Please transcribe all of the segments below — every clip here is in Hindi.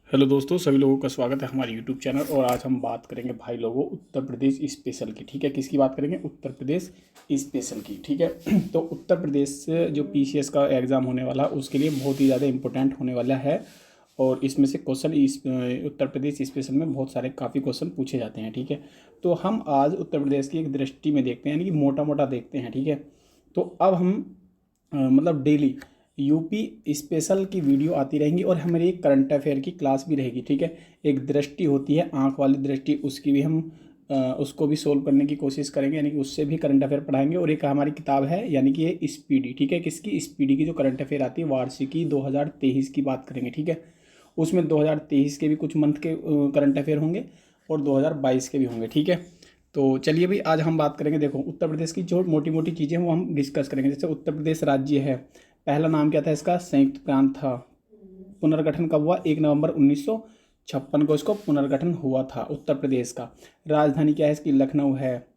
हेलो दोस्तों, सभी लोगों का स्वागत है हमारे यूट्यूब चैनल। और आज हम बात करेंगे भाई लोगों उत्तर प्रदेश स्पेशल की। ठीक है, किसकी बात करेंगे? उत्तर प्रदेश स्पेशल की। ठीक है तो उत्तर प्रदेश से जो पीसीएस का एग्ज़ाम होने वाला उसके लिए बहुत ही ज़्यादा इंपॉर्टेंट होने वाला है। और इसमें से क्वेश्चन इस उत्तर प्रदेश स्पेशल में बहुत सारे काफ़ी क्वेश्चन पूछे जाते हैं। ठीक है, तो हम आज उत्तर प्रदेश की एक दृष्टि में देखते हैं, यानी कि मोटा मोटा देखते हैं। ठीक है, तो अब हम मतलब डेली यूपी स्पेशल की वीडियो आती रहेंगी और हमारी एक करंट अफेयर की क्लास भी रहेगी। ठीक है, एक दृष्टि होती है आंख वाली दृष्टि, उसकी भी हम उसको भी सोल्व करने की कोशिश करेंगे, यानी कि उससे भी करंट अफेयर पढ़ाएंगे। और एक हमारी किताब है, यानी कि ये स्पीडी। ठीक है, किसकी? स्पीडी की जो करंट अफेयर आती है वार्षिकी 2023 की बात करेंगे। ठीक है, उसमें 2023 के भी कुछ मंथ के करंट अफेयर होंगे और 2022 के भी होंगे। ठीक है, तो चलिए भाई आज हम बात करेंगे। देखो, उत्तर प्रदेश की जो मोटी मोटी चीज़ें हैं वो हम डिस्कस करेंगे। जैसे उत्तर प्रदेश राज्य है, पहला नाम क्या था इसका? संयुक्त प्रांत था। पुनर्गठन कब हुआ? 1 नवंबर 1956 को इसको पुनर्गठन हुआ था उत्तर प्रदेश का। राजधानी क्या है इसकी? लखनऊ है।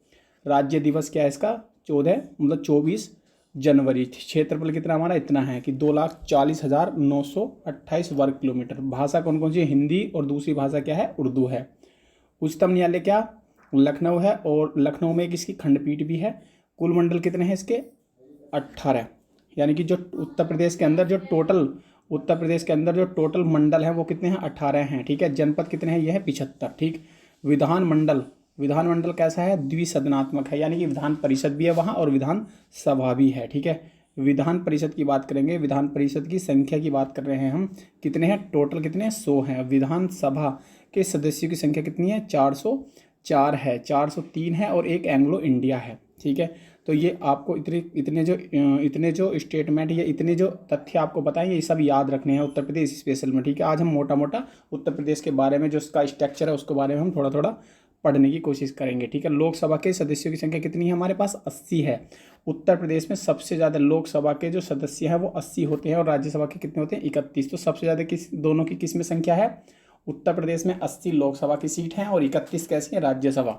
राज्य दिवस क्या है इसका? 24 जनवरी। क्षेत्रफल कितना हमारा? इतना है कि 2,40,928 वर्ग किलोमीटर। भाषा कौन कौन सी है? हिंदी, और दूसरी भाषा क्या है? उर्दू है। उच्चतम न्यायालय क्या? लखनऊ है, और लखनऊ में एक इसकी खंडपीठ भी है। कुल मंडल कितने हैं इसके? 18। यानी कि जो उत्तर प्रदेश के अंदर जो टोटल मंडल है वो कितने हैं? 18 हैं। ठीक है, जनपद कितने हैं? ये है 75। ठीक, विधानमंडल कैसा है? द्विसदनात्मक है, यानी कि विधान परिषद भी है वहाँ और विधान सभा भी है। ठीक है, विधान परिषद की बात करेंगे, विधान परिषद की संख्या की बात कर रहे हैं हम। कितने हैं टोटल? कितने? 100 हैं। विधानसभा के सदस्यों की संख्या कितनी है? 404 है, 403 है, और एक एंग्लो इंडिया है। ठीक है, तो ये आपको इतने जो स्टेटमेंट या इतने जो तथ्य आपको बताएं, ये सब याद रखने हैं उत्तर प्रदेश स्पेशल में। ठीक है, आज हम मोटा मोटा उत्तर प्रदेश के बारे में, जो उसका स्ट्रक्चर है उसके बारे में हम थोड़ा थोड़ा पढ़ने की कोशिश करेंगे। ठीक है, लोकसभा के सदस्यों की संख्या कितनी है? हमारे पास 80 है। उत्तर प्रदेश में सबसे ज़्यादा लोकसभा के जो सदस्य हैं वो 80 होते हैं, और राज्यसभा के कितने होते हैं? 31। तो सबसे ज़्यादा दोनों की किस में संख्या है? उत्तर प्रदेश में 80 लोकसभा की सीट हैं और 31 कैसी है? राज्यसभा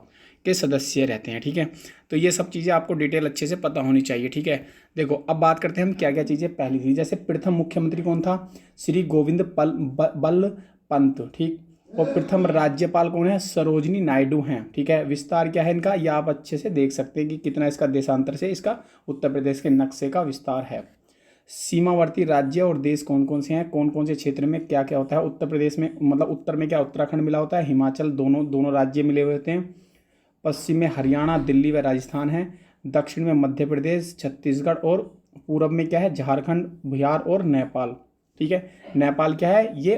के सदस्य रहते हैं। ठीक है, तो ये सब चीज़ें आपको डिटेल अच्छे से पता होनी चाहिए। ठीक है, देखो अब बात करते हैं हम क्या क्या चीज़ें पहली थी। जैसे प्रथम मुख्यमंत्री कौन था? श्री गोविंद बल्ल पंत। ठीक, और प्रथम राज्यपाल कौन है? सरोजनी नायडू हैं। ठीक है, विस्तार क्या है इनका? ये आप अच्छे से देख सकते हैं कि कितना इसका देशांतर से इसका उत्तर प्रदेश के नक्शे का विस्तार है। सीमावर्ती राज्य और देश कौन कौन से हैं? कौन कौन से क्षेत्र में क्या क्या होता है उत्तर प्रदेश में? मतलब उत्तर में क्या उत्तराखंड मिला होता है, हिमाचल, दोनों राज्य मिले हुए होते हैं। पश्चिम में हरियाणा, दिल्ली व राजस्थान है। दक्षिण में मध्य प्रदेश, छत्तीसगढ़, और पूरब में क्या है? झारखंड, बिहार और नेपाल। ठीक है, नेपाल क्या है? ये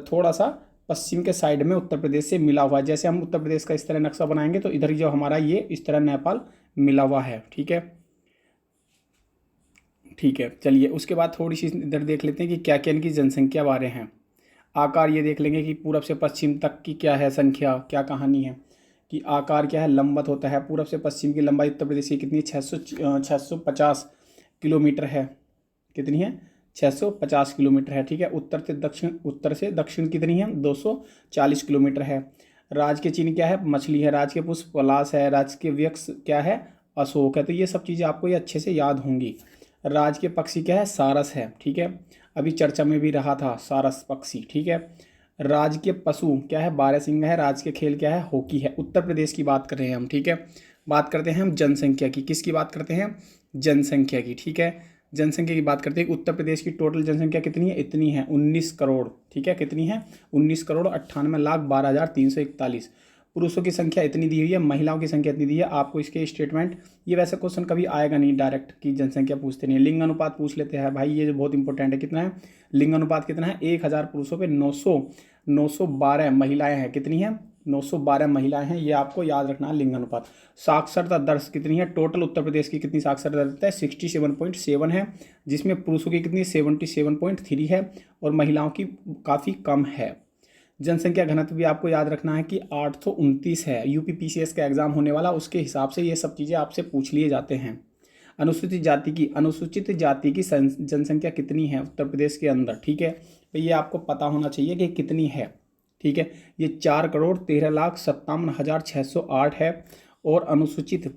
थोड़ा सा पश्चिम के साइड में उत्तर प्रदेश से मिला हुआ है। जैसे हम उत्तर प्रदेश का इस तरह नक्शा बनाएंगे तो इधर जो हमारा ये इस तरह नेपाल मिला हुआ है। ठीक है, ठीक है, चलिए उसके बाद थोड़ी सी इधर देख लेते हैं कि क्या क्या इनकी जनसंख्या बारे हैं। आकार ये देख लेंगे कि पूरब से पश्चिम तक की क्या है संख्या, क्या कहानी है कि आकार क्या है? लंबवत होता है। पूरब से पश्चिम की लंबाई उत्तर प्रदेश की कितनी है? 650 किलोमीटर है। कितनी है? 650 किलोमीटर है। ठीक है, उत्तर से दक्षिण कितनी है? 240 किलोमीटर है। राज के चिन्ह क्या है? मछली है। राज के पुष्प पलाश है। राज के वृक्ष क्या है? अशोक है। तो ये सब चीज़ें आपको ये अच्छे से याद होंगी। राज के पक्षी क्या है? सारस है। ठीक है, अभी चर्चा में भी रहा था सारस पक्षी। ठीक है, राज के पशु क्या है? बारहसिंगा है। राज के खेल क्या है? हॉकी है। उत्तर प्रदेश की बात कर रहे हैं हम। ठीक है, बात करते हैं हम जनसंख्या की। किसकी बात करते हैं? जनसंख्या की। ठीक है, जनसंख्या की बात करते हैं। उत्तर प्रदेश की टोटल जनसंख्या कितनी है? इतनी है, 19 करोड़। ठीक है, कितनी है? 19,98,12,341। पुरुषों की संख्या इतनी दी हुई है, महिलाओं की संख्या इतनी दी है। आपको इसके स्टेटमेंट, ये वैसे क्वेश्चन कभी आएगा नहीं डायरेक्ट की जनसंख्या पूछते नहीं। लिंग अनुपात पूछ लेते हैं भाई, ये जो बहुत इंपॉर्टेंट है। कितना है लिंग अनुपात? कितना है? 1000 पुरुषों पे 912 महिलाएं हैं। कितनी है? 912 महिलाएं हैं, ये आपको याद रखना है लिंग अनुपात। साक्षरता दर कितनी है? टोटल उत्तर प्रदेश की कितनी साक्षरता दर है? 67.7 है, जिसमें पुरुषों की कितनी? 77.3 है, और महिलाओं की काफ़ी कम है। जनसंख्या घनत्व भी आपको याद रखना है कि 829 है। यूपी पीसीएस का एग्जाम होने वाला, उसके हिसाब से ये सब चीज़ें आपसे पूछ लिए जाते हैं। अनुसूचित जाति की जनसंख्या कितनी है उत्तर प्रदेश के अंदर? ठीक है, तो ये आपको पता होना चाहिए कि कितनी है। ठीक है, ये 4,13,57,608 है। और अनुसूचित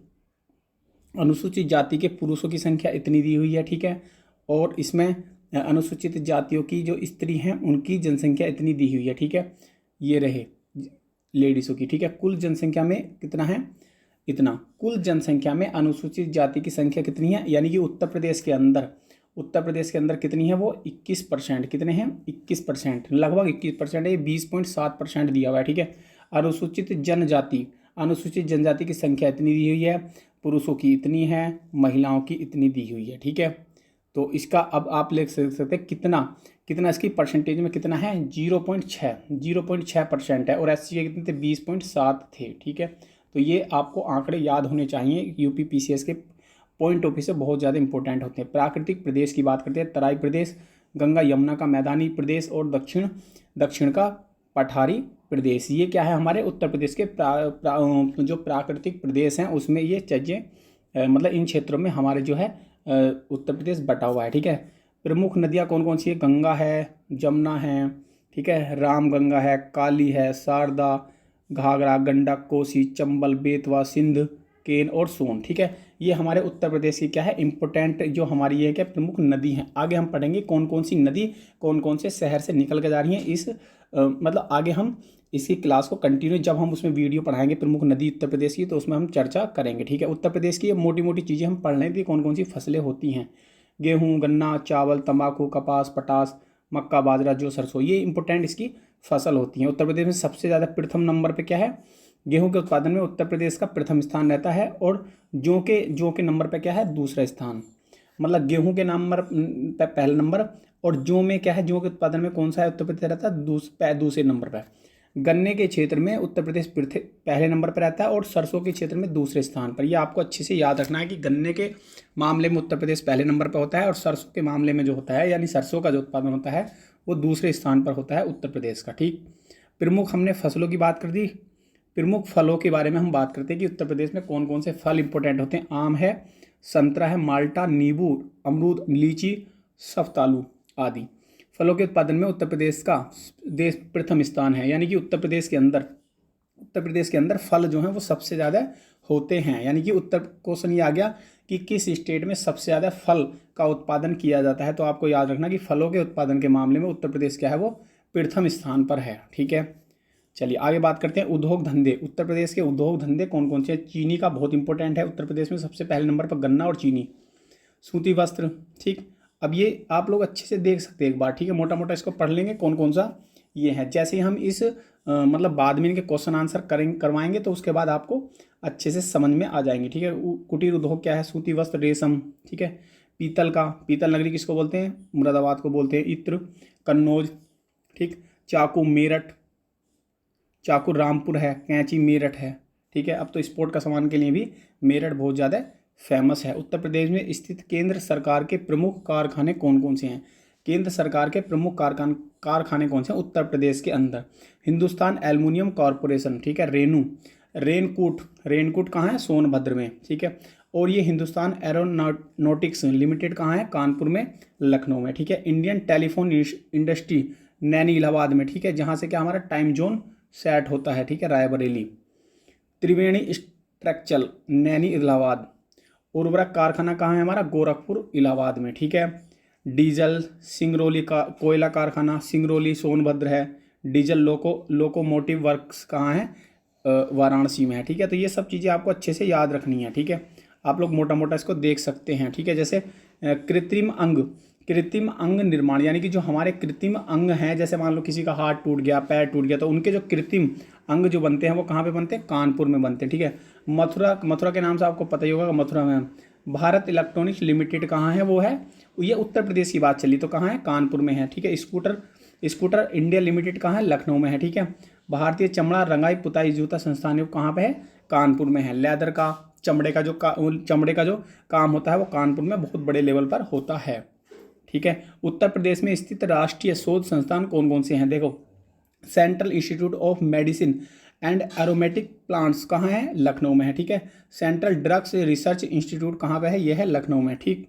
जाति के पुरुषों की संख्या इतनी दी हुई है। ठीक है, और इसमें अनुसूचित जातियों की जो स्त्री हैं उनकी जनसंख्या इतनी दी हुई है, ठीक है, ये रहे लेडीज़ों की, ठीक है। कुल जनसंख्या में कितना है, इतना। कुल जनसंख्या में अनुसूचित जाति की संख्या कितनी है, यानी कि उत्तर प्रदेश के अंदर कितनी है, वो 21%। कितने हैं, 21%, लगभग 21% है, 20.7% दिया हुआ है, ठीक है। अनुसूचित जनजाति की संख्या इतनी दी हुई है, पुरुषों की इतनी है, महिलाओं की इतनी दी हुई है, ठीक है। तो इसका अब आप लिख सकते हैं कितना इसकी परसेंटेज में कितना है, 0.6% है, और एससी के कितने थे, 20.7 थे, ठीक है। तो ये आपको आंकड़े याद होने चाहिए, यूपी पीसीएस के पॉइंट ऑफ व्यू से बहुत ज़्यादा इंपॉर्टेंट होते हैं। प्राकृतिक प्रदेश की बात करते हैं, तराई प्रदेश, गंगा यमुना का मैदानी प्रदेश, और दक्षिण का पठारी प्रदेश। ये क्या है, हमारे उत्तर प्रदेश के जो प्राकृतिक प्रदेश हैं उसमें ये चीज़ें मतलब इन क्षेत्रों में हमारे जो है उत्तर प्रदेश बटा हुआ है, ठीक है। प्रमुख नदियाँ कौन कौन सी है, गंगा है, जमुना है, ठीक है, रामगंगा है, काली है, शारदा, घाघरा, गंडक, कोसी, चंबल, बेतवा, सिंध, केन और सोन, ठीक है। ये हमारे उत्तर प्रदेश की क्या है, इंपॉर्टेंट जो हमारी ये क्या प्रमुख नदी हैं। आगे हम पढ़ेंगे कौन कौन सी नदी कौन कौन से शहर से निकल के जा रही हैं, इस मतलब आगे हम इसी क्लास को कंटिन्यू जब हम उसमें वीडियो पढ़ाएंगे प्रमुख नदी उत्तर प्रदेश की, तो उसमें हम चर्चा करेंगे, ठीक है। उत्तर प्रदेश की ये मोटी मोटी चीज़ें हम पढ़ लें थी, कौन कौन सी फसलें होती हैं, गेहूँ, गन्ना, चावल, तंबाकू, कपास, पटास, मक्का, बाजरा, जौ, सरसों, ये इंपॉर्टेंट इसकी फसल होती हैं। उत्तर प्रदेश में सबसे ज़्यादा प्रथम नंबर पे क्या है, गेहूं के उत्पादन में उत्तर प्रदेश का प्रथम स्थान रहता है, और जौ के नंबर पे क्या है, दूसरा स्थान। मतलब गेहूं के नंबर पे पहला नंबर, और जौ में क्या है, जौ के उत्पादन में कौन सा है उत्तर प्रदेश रहता है, दूसरे नंबर पर। गन्ने के क्षेत्र में उत्तर प्रदेश पहले नंबर पर रहता है, और सरसों के क्षेत्र में दूसरे स्थान पर। यह आपको अच्छे से याद रखना है कि गन्ने के मामले में उत्तर प्रदेश पहले नंबर पर होता है, और सरसों के मामले में जो होता है, यानी सरसों का जो उत्पादन होता है वो दूसरे स्थान पर होता है उत्तर प्रदेश का, ठीक। प्रमुख हमने फसलों की बात कर दी, प्रमुख फलों के बारे में हम बात करते हैं कि उत्तर प्रदेश में कौन कौन से फल इंपॉर्टेंट होते हैं। आम है, संतरा है, माल्टा, नींबू, अमरूद, लीची, सफ्तालू आदि। फलों के उत्पादन में उत्तर प्रदेश का देश प्रथम स्थान है, यानी कि उत्तर प्रदेश के अंदर फल जो हैं वो सबसे ज़्यादा होते हैं। यानी कि उत्तर क्वेश्चन ये आ गया कि किस स्टेट में सबसे ज़्यादा फल का उत्पादन किया जाता है, तो आपको याद रखना कि फलों के उत्पादन के मामले में उत्तर प्रदेश क्या है, वो प्रथम स्थान पर है, ठीक है। चलिए आगे बात करते हैं उद्योग धंधे। उत्तर प्रदेश के उद्योग धंधे कौन कौन से हैं। चीनी का बहुत इंपॉर्टेंट है उत्तर प्रदेश में, सबसे पहले नंबर पर गन्ना और चीनी। सूती वस्त्र, ठीक। अब ये आप लोग अच्छे से देख सकते हैं एक बार, ठीक है, मोटा मोटा इसको पढ़ लेंगे कौन कौन सा ये है। जैसे ही हम इस मतलब बाद में इनके क्वेश्चन आंसर करवाएंगे तो उसके बाद आपको अच्छे से समझ में आ जाएंगे, ठीक है। कुटीर उद्योग क्या है, सूती वस्त्र, रेशम, ठीक है। पीतल नगरी किसको बोलते हैं, मुरादाबाद को बोलते हैं। इत्र कन्नौज, ठीक। चाकू रामपुर है, कैंची मेरठ है, ठीक है। अब तो स्पोर्ट का सामान के लिए भी मेरठ बहुत ज़्यादा फेमस है। उत्तर प्रदेश में स्थित केंद्र सरकार के प्रमुख कारखाने कौन कौन से हैं। केंद्र सरकार के प्रमुख कारखाने कौन से हैं उत्तर प्रदेश के अंदर। हिंदुस्तान एल्युमिनियम कॉरपोरेशन, ठीक है। रेनकूट कहाँ है, सोनभद्र में, ठीक है। और ये हिंदुस्तान एरोनॉटिक्स लिमिटेड कहाँ है, कानपुर में, लखनऊ में, ठीक है। Indian telephone industry Naini Allahabad में, ठीक है, जहाँ से क्या हमारा टाइम जोन सेट होता है, ठीक है, रायबरेली। त्रिवेणी स्ट्रक्चर नैनी इलाहाबाद। उर्वरक कारखाना कहाँ है हमारा, गोरखपुर इलाहाबाद में, ठीक है। डीजल सिंगरौली का कोयला कारखाना सिंगरौली सोनभद्र है। डीजल लोकोमोटिव वर्क्स कहाँ है, वाराणसी में है, ठीक है। तो ये सब चीज़ें आपको अच्छे से याद रखनी है, ठीक है। आप लोग मोटा मोटा इसको देख सकते हैं, ठीक है। जैसे कृत्रिम अंग निर्माण, यानी कि जो हमारे कृत्रिम अंग हैं, जैसे मान लो किसी का हाथ टूट गया, पैर टूट गया, तो उनके जो कृत्रिम अंग जो बनते हैं वो कहाँ पे बनते हैं, कानपुर में बनते हैं, ठीक है। मथुरा के नाम से आपको पता ही होगा, मथुरा में। भारत इलेक्ट्रॉनिक्स लिमिटेड कहाँ है, वो है, ये उत्तर प्रदेश की बात चली तो कहाँ है, कानपुर में है, ठीक है। स्कूटर इंडिया लिमिटेड कहाँ है, लखनऊ में है, ठीक है। भारतीय चमड़ा रंगाई पुताई जूता संस्थान कहाँ पे है, कानपुर में है। लेदर का चमड़े का जो काम होता है वो कानपुर में बहुत बड़े लेवल पर होता है, ठीक है। उत्तर प्रदेश में स्थित राष्ट्रीय शोध संस्थान कौन कौन से हैं, देखो। Central institute of medicine and aromatic plants कहाँ है, लखनऊ में है, ठीक है। सेंट्रल ड्रग्स रिसर्च इंस्टीट्यूट कहाँ पे है, यह है लखनऊ में, ठीक।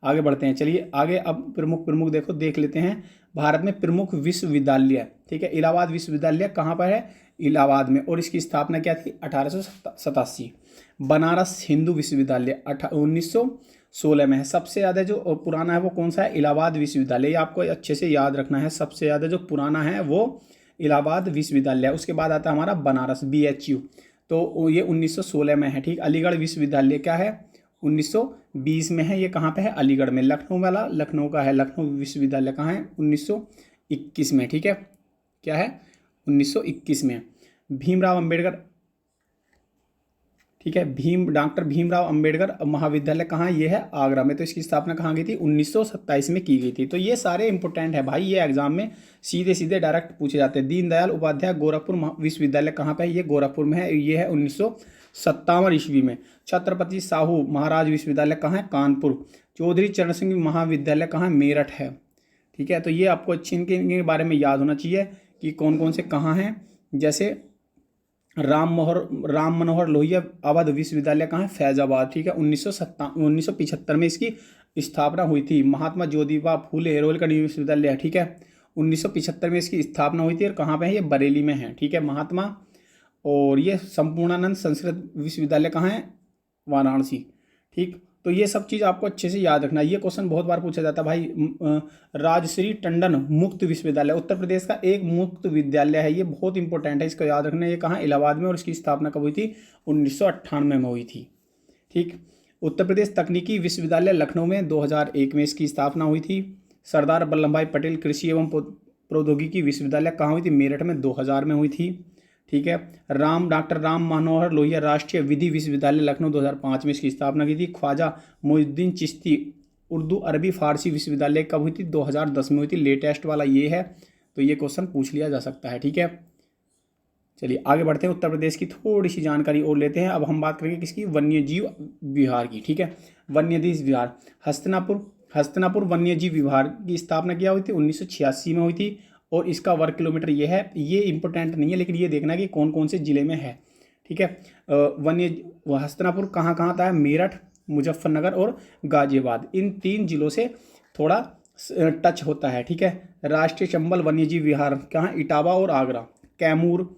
आगे बढ़ते हैं, चलिए आगे अब प्रमुख देख लेते हैं। भारत में प्रमुख विश्वविद्यालय, ठीक है। इलाहाबाद विश्वविद्यालय कहाँ पर है, इलाहाबाद में, और इसकी स्थापना क्या थी, 1887। बनारस हिंदू विश्वविद्यालय 1900 16 में है। सबसे ज़्यादा जो पुराना है वो कौन सा है? इलाहाबाद विश्वविद्यालय। ये आपको अच्छे से याद रखना है, सबसे ज़्यादा जो पुराना है वो इलाहाबाद विश्वविद्यालय। उसके बाद आता है हमारा बनारस BHU, तो ये 1916 में है। ठीक, अलीगढ़ विश्वविद्यालय क्या है? 1920 में है। ये कहाँ पे है? अलीगढ़ में। लखनऊ वाला लखनऊ का है, लखनऊ विश्वविद्यालय कहाँ है? 1921 में। ठीक है, क्या है? 1921 में। भीमराव अंबेडकर, ठीक है, डॉक्टर भीमराव अंबेडकर महाविद्यालय कहाँ है? ये है आगरा में। तो इसकी स्थापना कहाँ की थी? 1927 में की गई थी। तो ये सारे इंपॉर्टेंट है भाई, ये एग्जाम में सीधे सीधे डायरेक्ट पूछे जाते हैं। दीनदयाल उपाध्याय गोरखपुर विश्वविद्यालय कहाँ पे है? ये गोरखपुर में है। ये है 1957 ईस्वी में। छत्रपति साहू महाराज विश्वविद्यालय कहाँ है? कानपुर। चौधरी चरण सिंह महाविद्यालय कहाँ है? मेरठ है। ठीक है, तो ये आपको अच्छी इनके बारे में याद होना चाहिए कि कौन कौन से कहाँ हैं। जैसे राम मनोहर लोहिया अवध विश्वविद्यालय कहाँ है? फैजाबाद। ठीक है, 1975 में इसकी स्थापना हुई थी। महात्मा ज्योतिबा फूले रोलकर विश्वविद्यालय है। ठीक है, 1975 में इसकी स्थापना हुई थी। और कहाँ पे है? ये बरेली में है। ठीक है, महात्मा। और ये संपूर्णानंद संस्कृत विश्वविद्यालय कहाँ है? वाराणसी। ठीक, तो ये सब चीज़ आपको अच्छे से याद रखना है। ये क्वेश्चन बहुत बार पूछा जाता है भाई। राजश्री टंडन मुक्त विश्वविद्यालय उत्तर प्रदेश का एक मुक्त विद्यालय है, ये बहुत इंपॉर्टेंट है, इसको याद रखना है। ये कहाँ? इलाहाबाद में। और इसकी स्थापना कब हुई थी? 1998 में हुई थी। ठीक, उत्तर प्रदेश तकनीकी विश्वविद्यालय लखनऊ में 2001 में इसकी स्थापना हुई थी। सरदार वल्लभ भाई पटेल कृषि एवं प्रौद्योगिकी विश्वविद्यालय कहाँ हुई थी? मेरठ में 2000 में हुई थी। ठीक है, डॉक्टर राम मनोहर लोहिया राष्ट्रीय विधि विश्वविद्यालय लखनऊ 2005 में इसकी स्थापना की थी। ख्वाजा मोइनुद्दीन चिश्ती उर्दू अरबी फारसी विश्वविद्यालय कब हुई थी? 2010 में हुई थी। लेटेस्ट वाला ये है, तो ये क्वेश्चन पूछ लिया जा सकता है। ठीक है, चलिए आगे बढ़ते हैं। उत्तर प्रदेश की थोड़ी सी जानकारी और लेते हैं। अब हम बात करेंगे किसकी? वन्यजीव विहार की। ठीक है, वन्यजीव विहार हस्तिनापुर वन्यजीव विहार की स्थापना क्या हुई थी? 1986 में हुई थी। और इसका वर्ग किलोमीटर ये है। ये इंपॉर्टेंट नहीं है, लेकिन ये देखना कि कौन कौन से जिले में है। ठीक है, हस्तिनापुर कहाँ कहाँ आता है? मेरठ, मुजफ्फरनगर और गाजियाबाद, इन 3 जिलों से थोड़ा टच होता है। ठीक है, राष्ट्रीय चंबल वन्यजीव विहार कहाँ? इटावा और आगरा। कैमूर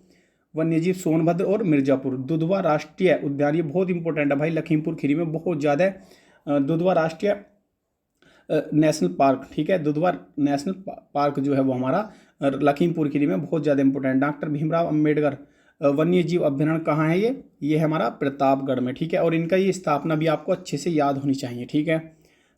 वन्यजीव सोनभद्र और मिर्जापुर। दुधवा राष्ट्रीय उद्यान, ये बहुत इंपॉर्टेंट है भाई, लखीमपुर खीरी में बहुत ज़्यादा है। दुधवा राष्ट्रीय नेशनल पार्क। ठीक है, दुधवा नेशनल पार्क जो है वो हमारा लखीमपुर खीरी में बहुत ज़्यादा इंपॉर्टेंट। डॉक्टर भीमराव अंबेडकर वन्यजीव अभ्यारण्य कहाँ है? ये है हमारा प्रतापगढ़ में। ठीक है, और इनका ये स्थापना भी आपको अच्छे से याद होनी चाहिए। ठीक है,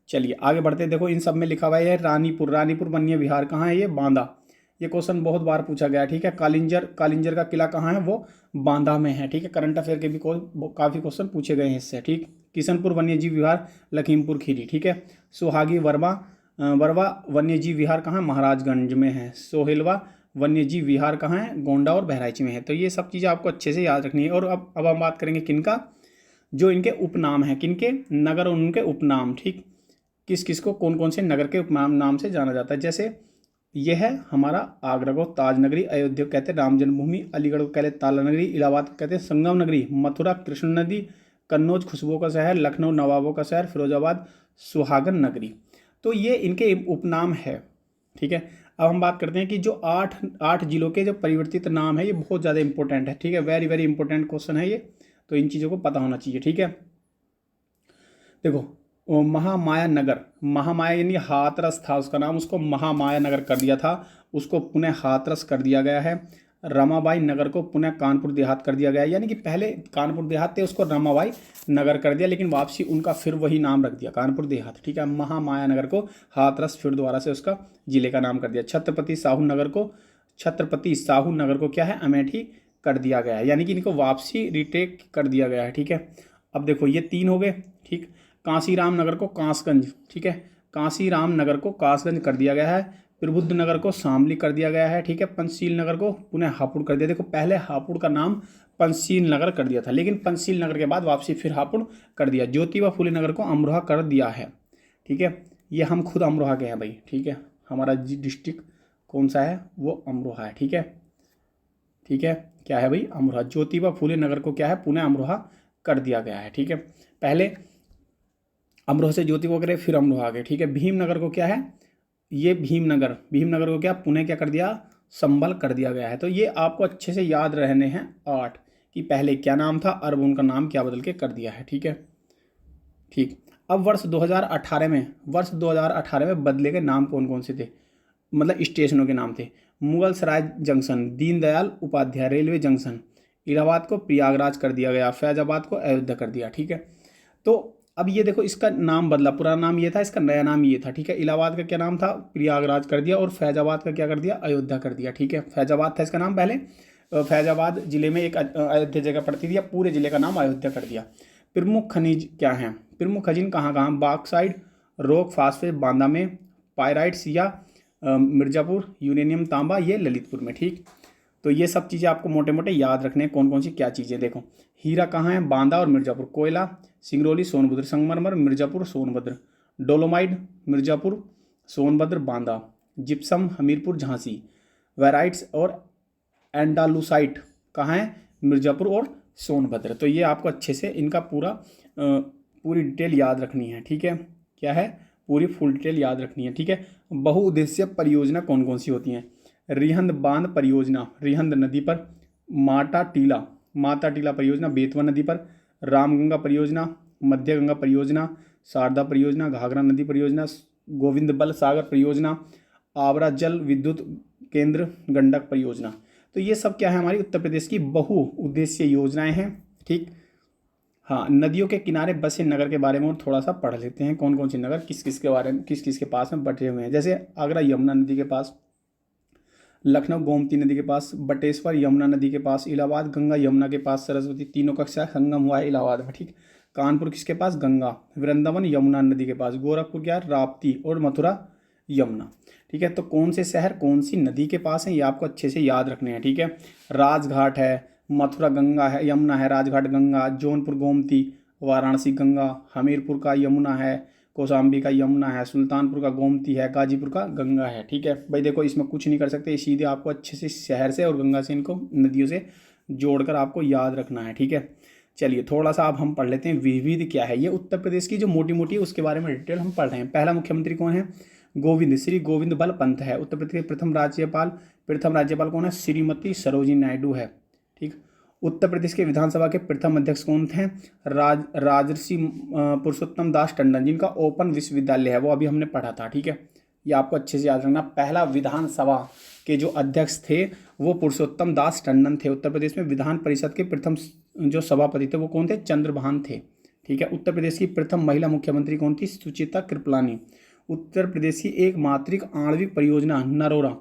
चलिए आगे बढ़ते हैं। देखो इन सब में लिखा हुआ है रानीपुर वन्य विहार कहाँ है? ये बांदा। ये क्वेश्चन बहुत बार पूछा गया है। ठीक है, कालिंजर का किला कहाँ है? वो बांदा में है। ठीक है, करंट अफेयर के भी काफ़ी क्वेश्चन पूछे गए हैं इससे। ठीक, किशनपुर वन्यजीव विहार लखीमपुर खीरी। ठीक है, सुहागी वरवा वन्यजीव विहार कहाँ? महाराजगंज में है। सोहेलवा वन्यजीव विहार कहाँ है? गोंडा और बहराइच में है। तो ये सब चीज़ें आपको अच्छे से याद रखनी है। और अब हम बात करेंगे किनका? जो इनके उपनाम हैं, किनके? नगर और उनके उपनाम। ठीक, किस किस को कौन कौन से नगर के उपनाम नाम से जाना जाता है? जैसे यह है हमारा आगरा को ताज नगरी, अयोध्या को कहते हैं राम जन्मभूमि, अलीगढ़ को कहते हैं ताला नगरी, इलाहाबाद को कहते हैं संगम नगरी, मथुरा कृष्ण नदी, कन्नौज खुशबुओं का शहर, लखनऊ नवाबों का शहर, फिरोजाबाद सुहागन नगरी। तो ये इनके उपनाम है। ठीक है, अब हम बात करते हैं कि जो आठ जिलों के जो परिवर्तित नाम है, ये बहुत ज़्यादा इंपॉर्टेंट है। ठीक है, वेरी वेरी इंपॉर्टेंट क्वेश्चन है ये, तो इन चीज़ों को पता होना चाहिए। ठीक है, देखो महामाया नगर, महामाया यानी हाथरस था उसका नाम, उसको महामाया नगर कर दिया था, उसको पुनः हाथरस कर दिया गया है। रमाबाई नगर को पुनः कानपुर देहात कर दिया गया है, यानी कि पहले कानपुर देहात थे, उसको रमाबाई नगर कर दिया, लेकिन वापसी उनका फिर वही नाम रख दिया कानपुर देहात। ठीक है, महामाया नगर को हाथरस फिर दोबारा से उसका जिले का नाम कर दिया। छत्रपति साहू नगर को क्या है? अमेठी कर दिया गया है, यानी कि इनको वापसी रिटेक कर दिया गया है। ठीक है, अब देखो ये 3 हो गए। ठीक, कांसीराम नगर को कासगंज, ठीक है, कांसीराम नगर को कासगंज कर दिया गया है। प्रबुद्ध नगर को शामली कर दिया गया है। ठीक है, पंचशील नगर को पुनः हापुड़ कर दिया। देखो पहले हापुड़ का नाम पंचशील नगर कर दिया था, लेकिन पंचशील नगर के बाद वापसी फिर हापुड़ कर दिया। ज्योतिबा फुले नगर को अमरोहा कर दिया है। ठीक है, ये हम खुद अमरोहा के हैं भाई। ठीक है, हमारा डिस्ट्रिक्ट कौन सा है? वो अमरोहा है। ठीक है, ठीक है, क्या है भाई? अमरोहा। ज्योतिबा फुले नगर को क्या है? पुनः अमरोहा कर दिया गया है। ठीक है, पहले अमरोहा से ज्योतिबा करे, फिर अमरोहा आ गए। ठीक है, भीमनगर को क्या है? ये भीमनगर को क्या पुणे क्या कर दिया? संभल कर दिया गया है। तो ये आपको अच्छे से याद रहने हैं 8 कि पहले क्या नाम था और उनका नाम क्या बदल के कर दिया है। ठीक है, ठीक। अब वर्ष 2018 में बदले गए नाम कौन कौन से थे, मतलब स्टेशनों के नाम थे। Mughalsarai junction, Deendayal Upadhyay railway junction, Allahabad को प्रयागराज कर दिया गया, फैजाबाद को अयोध्या कर दिया। ठीक है, तो अब ये देखो इसका नाम बदला, पुराना नाम ये था, इसका नया नाम ये था। ठीक है, इलाहाबाद का क्या नाम था, प्रयागराज कर दिया, और फैजाबाद का क्या कर दिया, अयोध्या कर दिया। ठीक है, फैजाबाद था इसका नाम पहले, फैजाबाद जिले में एक अयोध्या जगह पड़ती थी, अब पूरे जिले का नाम अयोध्या कर दिया। प्रमुख खनिज क्या हैं, प्रमुख खनिज कहाँ कहाँ, बॉक्साइट, रॉक फास्फेट बांदा में, पायराइट्स या मिर्जापुर, यूरेनियम तांबा ये ललितपुर में। ठीक, तो ये सब चीज़ें आपको मोटे मोटे याद रखने हैं, कौन कौन सी क्या चीज़ें। देखो हीरा कहाँ है, बांदा और मिर्जापुर, कोयला सिंगरौली सोनभद्र, संगमरमर मिर्जापुर सोनभद्र, डोलोमाइट मिर्जापुर सोनभद्र बांदा, जिप्सम हमीरपुर झांसी, वेराइट्स और एंडालुसाइट कहाँ है, मिर्जापुर और सोनभद्र। तो ये आपको अच्छे से इनका पूरी डिटेल याद रखनी है। ठीक है, क्या है, पूरी फुल डिटेल याद रखनी है। ठीक है, बहुउद्देश्य परियोजना कौन कौन सी होती हैं, रिहंद बांध परियोजना रिहंद नदी पर, माता टीला परियोजना बेतवा नदी पर, रामगंगा परियोजना, मध्य गंगा परियोजना, शारदा परियोजना, घाघरा नदी परियोजना, गोविंद बल सागर परियोजना, आवरा जल विद्युत केंद्र, गंडक परियोजना। तो ये सब क्या है, हमारी उत्तर प्रदेश की बहुउद्देशीय योजनाएं हैं। ठीक, हाँ, नदियों के किनारे बसे नगर के बारे में और थोड़ा सा पढ़ लेते हैं, कौन कौन से नगर किस किस के बारे में, किस किस के पास में बटे हुए हैं। जैसे आगरा यमुना नदी के पास, लखनऊ गोमती नदी के पास, बटेश्वर यमुना नदी के पास, इलाहाबाद गंगा यमुना के पास, सरस्वती, तीनों का संगम हुआ है इलाहाबाद में। ठीक, कानपुर किसके पास, गंगा, वृंदावन यमुना नदी के पास, गोरखपुर क्या है, राप्ती, और मथुरा यमुना। ठीक है, तो कौन से शहर कौन सी नदी के पास है ये आपको अच्छे से याद रखने हैं। ठीक है, राजघाट है, मथुरा गंगा है, यमुना है, राजघाट गंगा, जौनपुर गोमती, वाराणसी गंगा, हमीरपुर का यमुना है, कौशाम्बी का यमुना है, सुल्तानपुर का गोमती है, गाजीपुर का गंगा है। ठीक है भाई, देखो इसमें कुछ नहीं कर सकते, सीधे आपको अच्छे से शहर से और गंगा से इनको नदियों से जोड़कर आपको याद रखना है। ठीक है, चलिए थोड़ा सा अब हम पढ़ लेते हैं विविध क्या है। ये उत्तर प्रदेश की जो मोटी मोटी है उसके बारे में डिटेल हम पढ़ रहे हैं। पहला मुख्यमंत्री कौन है, गोविंद, श्री गोविंद बल पंत है। उत्तर प्रदेश के प्रथम राज्यपाल कौन है, श्रीमती सरोजिनी नायडू है। ठीक, उत्तर प्रदेश के विधानसभा के प्रथम अध्यक्ष कौन थे, राजर्षि पुरुषोत्तम दास टंडन, जिनका ओपन विश्वविद्यालय है, वो अभी हमने पढ़ा था। ठीक है, ये आपको अच्छे से याद रखना। पहला विधानसभा के जो अध्यक्ष थे वो पुरुषोत्तम दास टंडन थे। उत्तर प्रदेश में विधान परिषद के प्रथम जो सभापति थे वो कौन थे, चंद्रभान थे। ठीक है, उत्तर प्रदेश की प्रथम महिला मुख्यमंत्री कौन थी, सुचिता कृपलानी। उत्तर प्रदेश की एक मातृक आणविक परियोजना नरोरा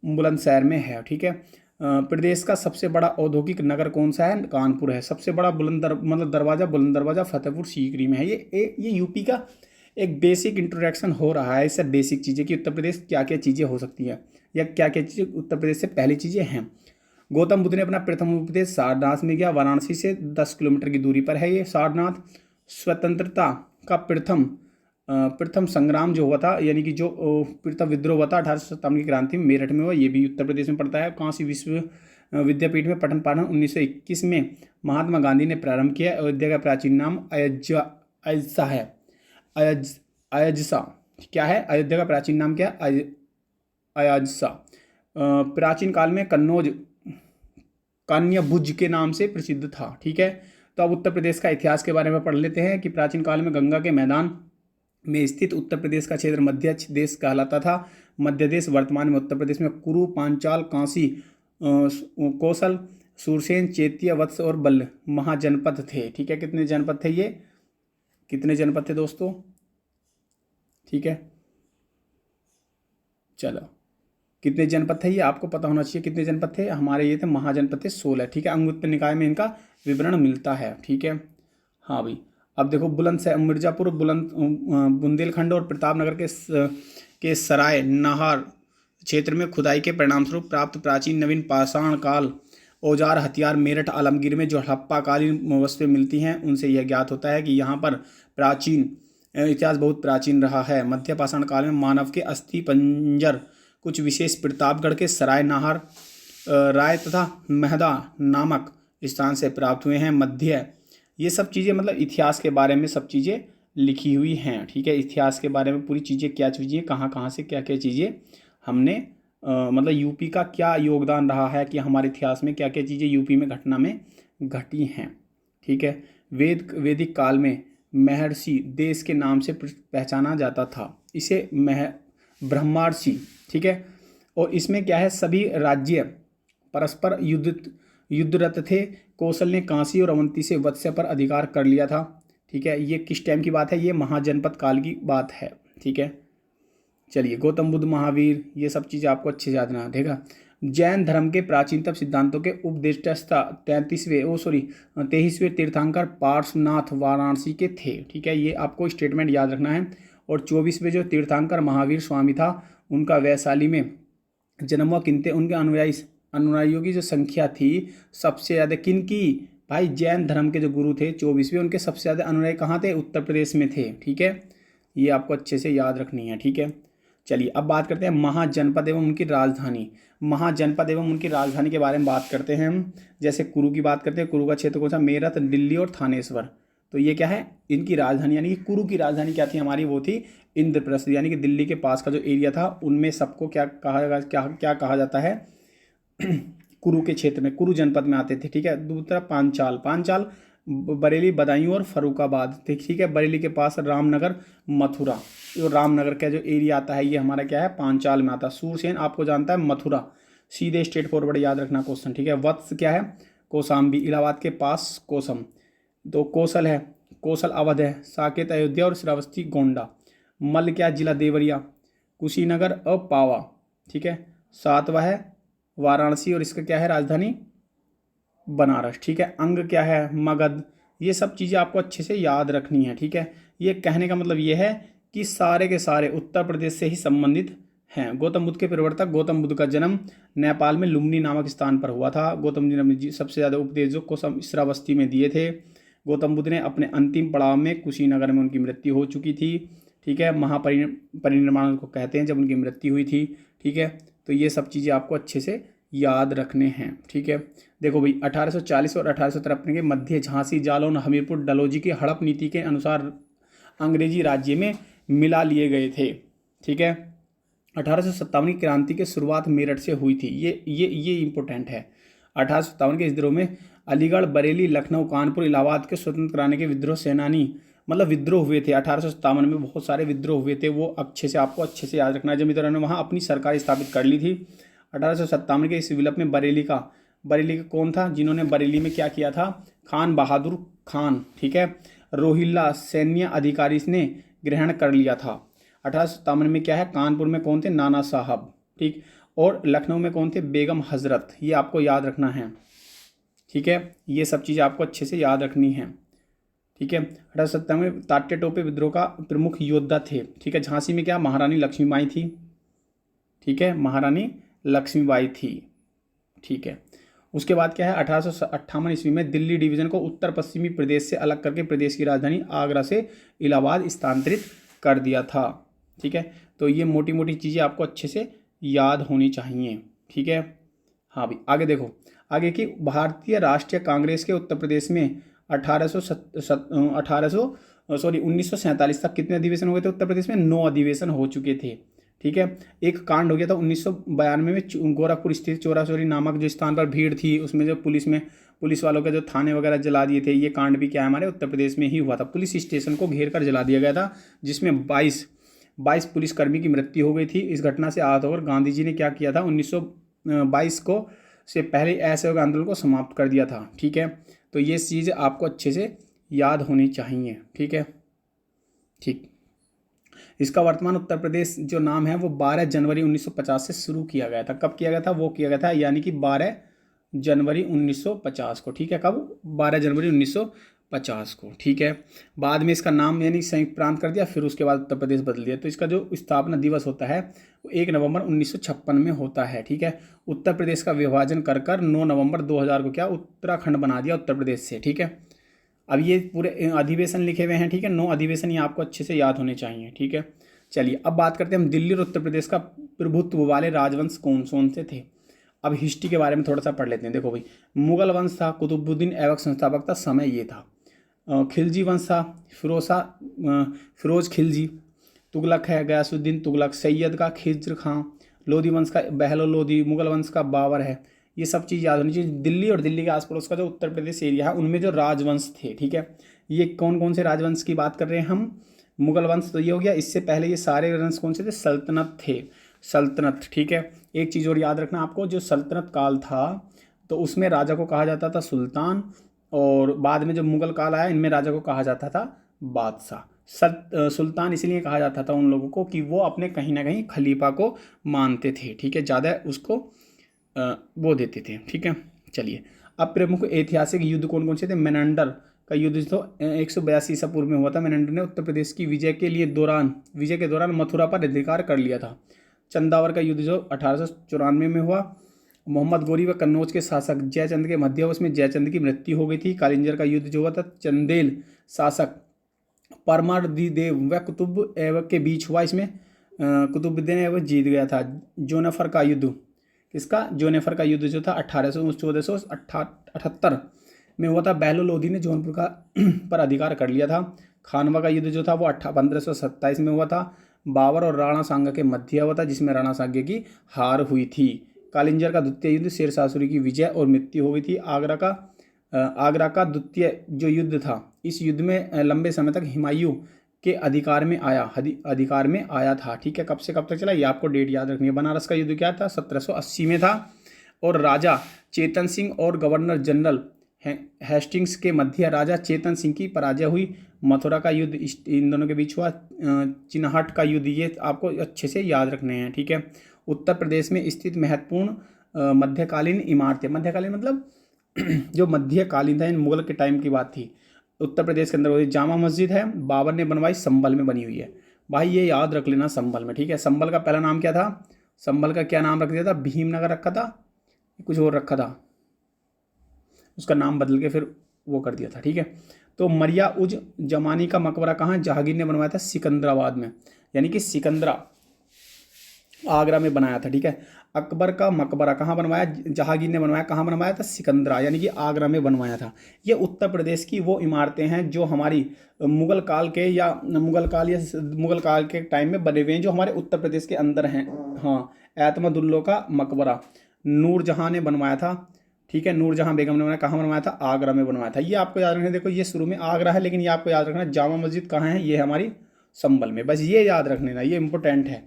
बुलंदशहर में है। ठीक है, प्रदेश का सबसे बड़ा औद्योगिक नगर कौन सा है, कानपुर है। सबसे बड़ा बुलंद दरवाजा फतेहपुर सीकरी में है। ये यूपी का एक बेसिक इंट्रोडक्शन हो रहा है, इससे बेसिक चीज़ें कि उत्तर प्रदेश क्या क्या चीज़ें हो सकती हैं या क्या क्या चीज़ें उत्तर प्रदेश से पहली चीज़ें हैं। गौतम बुद्ध ने अपना प्रथम उपदेश सारनाथ में किया, वाराणसी से 10 किलोमीटर की दूरी पर है ये सारनाथ। स्वतंत्रता का प्रथम संग्राम जो हुआ था, यानी कि जो प्रथम विद्रोह हुआ था 1857 की क्रांति में, मेरठ में हुआ, ये भी उत्तर प्रदेश में पड़ता है। काशी विश्व विद्यापीठ में पठन पाठन 1921 में महात्मा गांधी ने प्रारंभ किया। अयोध्या का प्राचीन नाम अयोध्या है, अयोध्या क्या है, अयोध्या का प्राचीन नाम क्या है, अयोध्या। प्राचीन काल में कन्नौज कान्यभुज के नाम से प्रसिद्ध था। ठीक है, तो अब उत्तर प्रदेश का इतिहास के बारे में पढ़ लेते हैं कि प्राचीन काल में गंगा के मैदान में स्थित उत्तर प्रदेश का क्षेत्र मध्य देश कहलाता था। मध्य देश वर्तमान में उत्तर प्रदेश में कुरु, पांचाल, कांसी, कौशल, सूरसेन, चैत्य, वत्स और बल्ल महाजनपद थे। ठीक है, कितने जनपद थे, ये कितने जनपद थे दोस्तों। ठीक है, चलो कितने जनपद थे ये आपको पता होना चाहिए, कितने जनपद थे हमारे, ये थे महाजनपद थे 16। ठीक है, अंगुत्तर निकाय में इनका विवरण मिलता है। ठीक है, हाँ भाई, अब देखो मिर्जापुर, बुंदेलखंड और प्रतापनगर के सराय नाहर क्षेत्र में खुदाई के परिणामस्वरूप प्राप्त प्राचीन नवीन पाषाण काल औजार हथियार मेरठ आलमगीर में जो हड़प्पाकालीन वस्तुएं मिलती हैं उनसे यह ज्ञात होता है कि यहाँ पर प्राचीन इतिहास बहुत प्राचीन रहा है। मध्य पाषाण काल में मानव के अस्थि पंजर कुछ विशेष प्रतापगढ़ के सराय नाहर राय तथा महदा नामक स्थान से प्राप्त हुए हैं। मध्य ये सब चीज़ें मतलब इतिहास के बारे में सब चीज़ें लिखी हुई हैं। ठीक है, इतिहास के बारे में पूरी चीज़ें क्या चीज़ें कहाँ कहाँ से क्या क्या चीज़ें हमने मतलब यूपी का क्या योगदान रहा है कि हमारे इतिहास में क्या क्या चीज़ें यूपी में घटना में घटी हैं। ठीक है, वैदिक काल में महर्षि देश के नाम से पहचाना जाता था। इसे ब्रह्मर्षि, ठीक है। और इसमें क्या है, सभी राज्य परस्पर युद्धरत थे। कौशल ने काशी और अवंती से वत्स्य पर अधिकार कर लिया था, ठीक है। ये किस टाइम की बात है, ये महाजनपद काल की बात है, ठीक है। चलिए, गौतम बुद्ध, महावीर, ये सब चीज़ें आपको अच्छे से याद रखना, ठीक है। जैन धर्म के प्राचीनतम सिद्धांतों के उपदेष्टा 23वें तीर्थंकर पार्श्वनाथ वाराणसी के थे, ठीक है। ये आपको स्टेटमेंट याद रखना है। और 24वें जो तीर्थंकर महावीर स्वामी था, उनका वैशाली में जन्म हुआ। किनते उनके अनुयायियों की जो संख्या थी सबसे ज़्यादा किनकी, भाई जैन धर्म के जो गुरु थे 24वें, उनके सबसे ज़्यादा अनुयायी कहाँ थे, उत्तर प्रदेश में थे, ठीक है। ये आपको अच्छे से याद रखनी है, ठीक है। चलिए, अब बात करते हैं महाजनपद एवं उनकी राजधानी। महाजनपद एवं उनकी राजधानी के बारे में बात करते हैं हम। जैसे कुरु की बात करते हैं, कुरु का क्षेत्र कौन सा, मेरठ, दिल्ली और थानेश्वर। तो ये क्या है, इनकी राजधानी, यानी कि कुरु की राजधानी क्या थी हमारी, वो थी इंद्रप्रस्थ, यानी कि दिल्ली के पास का जो एरिया था, उनमें सबको क्या कहा जाता है कुरु के क्षेत्र में, कुरु जनपद में आते थे, ठीक है। दूसरा पांचाल बरेली, बदायूं और फरुखाबाद, ठीक है। बरेली के पास रामनगर, मथुरा, जो रामनगर का जो एरिया आता है ये हमारा क्या है, पांचाल में आता है। सूरसेन आपको जानता है मथुरा, सीधे स्ट्रेट फॉरवर्ड याद रखना क्वेश्चन, ठीक है। वत्स क्या है, कौशाम्बी, इलाहाबाद के पास कोसम। तो कौशल है, कौशल अवध है, साकेत अयोध्या और श्रावस्ती गोंडा। मल क्या, जिला देवरिया, कुशीनगर और पावा, ठीक है। सातवां है वाराणसी और इसका क्या है राजधानी, बनारस, ठीक है। अंग क्या है, मगध। ये सब चीज़ें आपको अच्छे से याद रखनी है, ठीक है। ये कहने का मतलब ये है कि सारे के सारे उत्तर प्रदेश से ही संबंधित हैं। गौतम बुद्ध के प्रवर्तक गौतम बुद्ध का जन्म नेपाल में लुम्बिनी नामक स्थान पर हुआ था। गौतम जी ने सबसे ज़्यादा उपदेश जो कोसम श्रावस्ती में दिए थे। गौतम बुद्ध ने अपने अंतिम पड़ाव में कुशीनगर में उनकी मृत्यु हो चुकी थी, ठीक है। महापरिनिर्वाण को कहते हैं जब उनकी मृत्यु हुई थी, ठीक है। तो ये सब चीज़ें आपको अच्छे से याद रखने हैं, ठीक है। देखो भाई, 1840 और 1853 के मध्य झांसी, जालौन, हमीरपुर, डलहौजी की हड़प नीति के अनुसार अंग्रेजी राज्य में मिला लिए गए थे, ठीक है। 1857 की क्रांति की शुरुआत मेरठ से हुई थी, ये इंपॉर्टेंट है। 1857 के इस विद्रोह में अलीगढ़, बरेली, लखनऊ, कानपुर, इलाहाबाद के स्वतंत्र कराने के विद्रोह सेनानी मतलब विद्रोह हुए थे। 1857 में बहुत सारे विद्रोह हुए थे, वो आपको अच्छे से याद रखना है। जमींदारों ने वहाँ अपनी सरकार स्थापित कर ली थी। 1857 के इस विप्लव में बरेली का कौन था, जिन्होंने बरेली में क्या किया था, खान बहादुर खान, ठीक है। रोहिल्ला सैन्य अधिकारी ने ग्रहण कर लिया था। 1857 में क्या है, कानपुर में कौन थे, नाना साहब, ठीक। और लखनऊ में कौन थे, बेगम हजरत। ये आपको याद रखना है, ठीक है। ये सब चीज़ें आपको अच्छे से याद रखनी है, ठीक है। 1857 में तात्या टोपे विद्रोह का प्रमुख योद्धा थे, ठीक है। झांसी में क्या, महारानी लक्ष्मीबाई थी, ठीक है, महारानी लक्ष्मीबाई थी, ठीक है। उसके बाद क्या है, 1858 ईस्वी में दिल्ली डिवीजन को उत्तर पश्चिमी प्रदेश से अलग करके प्रदेश की राजधानी आगरा से इलाहाबाद स्थानांतरित कर दिया था, ठीक है। तो ये मोटी मोटी चीज़ें आपको अच्छे से याद होनी चाहिए, ठीक है। हाँ भाई, आगे देखो, आगे की भारतीय राष्ट्रीय कांग्रेस के उत्तर प्रदेश में 1947 तक कितने अधिवेशन हुए थे उत्तर प्रदेश में, 9 अधिवेशन हो चुके थे, ठीक है। एक कांड हो गया था 1992 में गोरखपुर स्थित चोरा-चोरी नामक जो स्थान पर भीड़ थी, उसमें जो पुलिस वालों के जो थाने वगैरह जला दिए थे, ये कांड भी क्या है हमारे उत्तर प्रदेश में ही हुआ था। पुलिस स्टेशन को घेर कर जला दिया गया था, जिसमें 22 पुलिसकर्मी की मृत्यु हो गई थी। इस घटना से आहत होकर गांधी जी ने क्या किया था, 1922 को से पहले असहयोग आंदोलन को समाप्त कर दिया था, ठीक है। तो ये चीज़ आपको अच्छे से याद होनी चाहिए, ठीक है, ठीक। इसका वर्तमान उत्तर प्रदेश जो नाम है वो 12 जनवरी 1950 से शुरू किया गया था। कब किया गया था, वो किया गया था यानी कि 12 जनवरी 1950 को, ठीक है। कब, 12 जनवरी 1950 को, ठीक है। बाद में इसका नाम यानी संयुक्त प्रांत कर दिया, फिर उसके बाद उत्तर प्रदेश बदल दिया। तो इसका जो स्थापना दिवस होता है वो 1 नवंबर 1956 में होता है, ठीक है। उत्तर प्रदेश का विभाजन कर 9 नवंबर 2000 को क्या उत्तराखंड बना दिया उत्तर प्रदेश से, ठीक है। अब ये पूरे अधिवेशन लिखे हुए हैं, ठीक है। 9 अधिवेशन ये आपको अच्छे से याद होने चाहिए, ठीक है। चलिए, अब बात करते हैं हम दिल्ली और उत्तर प्रदेश का प्रभुत्व वाले राजवंश कौन कौन से थे। अब हिस्ट्री के बारे में थोड़ा सा पढ़ लेते हैं। देखो भाई, मुगल वंश था, कुतुबुद्दीन ऐबक संस्थापक था, समय ये था। खिलजी वंश था, फिरोज खिलजी। तुगलक है, गयासुद्दीन तुगलक। सैयद का खिज्र खां। लोधी वंश का बहलो लोधी। मुगल वंश का बाबर है। ये सब चीज़ याद होनी चाहिए। दिल्ली और दिल्ली के आस पड़ोस का जो उत्तर प्रदेश एरिया है उनमें जो राजवंश थे, ठीक है, ये कौन कौन से राजवंश की बात कर रहे हैं हम? मुगल वंश तो ये हो गया, इससे पहले ये सारे वंश कौन से थे? सल्तनत थे, सल्तनत, ठीक है। एक चीज़ और याद रखना आपको, जो सल्तनत काल था तो उसमें राजा को कहा जाता था सुल्तान, और बाद में जब मुगल काल आया इनमें राजा को कहा जाता था बादशाह। सुल्तान इसलिए कहा जाता था उन लोगों को कि वो अपने कहीं ना कहीं खलीफा को मानते थे, ठीक है, ज़्यादा उसको वो देते थे, ठीक है। चलिए, अब प्रमुख ऐतिहासिक युद्ध कौन कौन से थे? मेनांडर का युद्ध तो 182 ईसा पूर्व में हुआ था। मेनांडर ने उत्तर प्रदेश की विजय के दौरान मथुरा पर अधिकार कर लिया था। चंदावर का युद्ध जो 1894 में हुआ। मोहम्मद गोरी व कन्नौज के शासक जयचंद के मध्यवर्ष में जयचंद की मृत्यु हो गई थी। कालिंजर का युद्ध जो हुआ था चंदेल शासक परमार्दिदेव व कुतुब ऐबक के बीच हुआ। इसमें कुतुबुद्दीन ऐबक जीत गया था। जोनेफर का युद्ध, किसका? जोनेफर का युद्ध जो था 1478 में हुआ था। बहलोल लोधी ने जौनपुर का पर अधिकार कर लिया था। खानवा का युद्ध जो था वो 1527 में हुआ था। बाबर और राणा सांगा के मध्य हुआ था, जिसमें राणा सांगा की हार हुई थी। कालिंजर का द्वितीय युद्ध शेरशाह सूरी की विजय और मृत्यु हो गई थी। आगरा का द्वितीय जो युद्ध था, इस युद्ध में लंबे समय तक हुमायूं के अधिकार में आया था, ठीक है। कब से कब तक चला ये आपको डेट याद रखनी है। बनारस का युद्ध क्या था? 1780 में था। और राजा चेतन सिंह और गवर्नर जनरल हेस्टिंग्स के मध्य राजा चेतन सिंह की पराजय हुई। मथुरा का युद्ध इन दोनों के बीच हुआ। चिन्हट का युद्ध, ये आपको अच्छे से याद रखने हैं, ठीक है। उत्तर प्रदेश में स्थित महत्वपूर्ण मध्यकालीन इमारतें, मध्यकालीन मतलब जो मध्यकालीन था, इन मुगल के टाइम की बात थी, उत्तर प्रदेश के अंदर होती। जामा मस्जिद है, बाबर ने बनवाई, संभल में बनी हुई है। भाई ये याद रख लेना, संभल में, ठीक है। संभल का पहला नाम क्या था? संभल का क्या नाम रख दिया था? भीमनगर रखा था, कुछ और रखा था, उसका नाम बदल के फिर वो कर दिया था, ठीक है। तो मरिया उज जमानी का मकबरा कहाँ? जहांगीर ने बनवाया था सिकंदराबाद में, यानी कि सिकंदरा आगरा में बनाया था, ठीक है। अकबर का मकबरा कहाँ बनवाया? जहांगीर ने बनवाया, कहाँ बनवाया था? सिकंदरा, यानी कि आगरा में बनवाया था। ये उत्तर प्रदेश की वो इमारतें हैं जो हमारी मुगल काल के टाइम में बने हुए हैं, जो हमारे उत्तर प्रदेश के अंदर हैं। हाँ, एतमदुल्लो का मकबरा नूरजहाँ ने बनवाया था, ठीक है। नूरजहाँ बेगम ने बनवाया, कहाँ बनवाया था? आगरा में बनवाया था। ये आपको याद रखना, देखो ये शुरू में आगरा है, लेकिन ये आपको याद रखना जामा मस्जिद कहाँ है? ये हमारी संभल में, बस ये याद रखने ना, ये इंपॉर्टेंट है,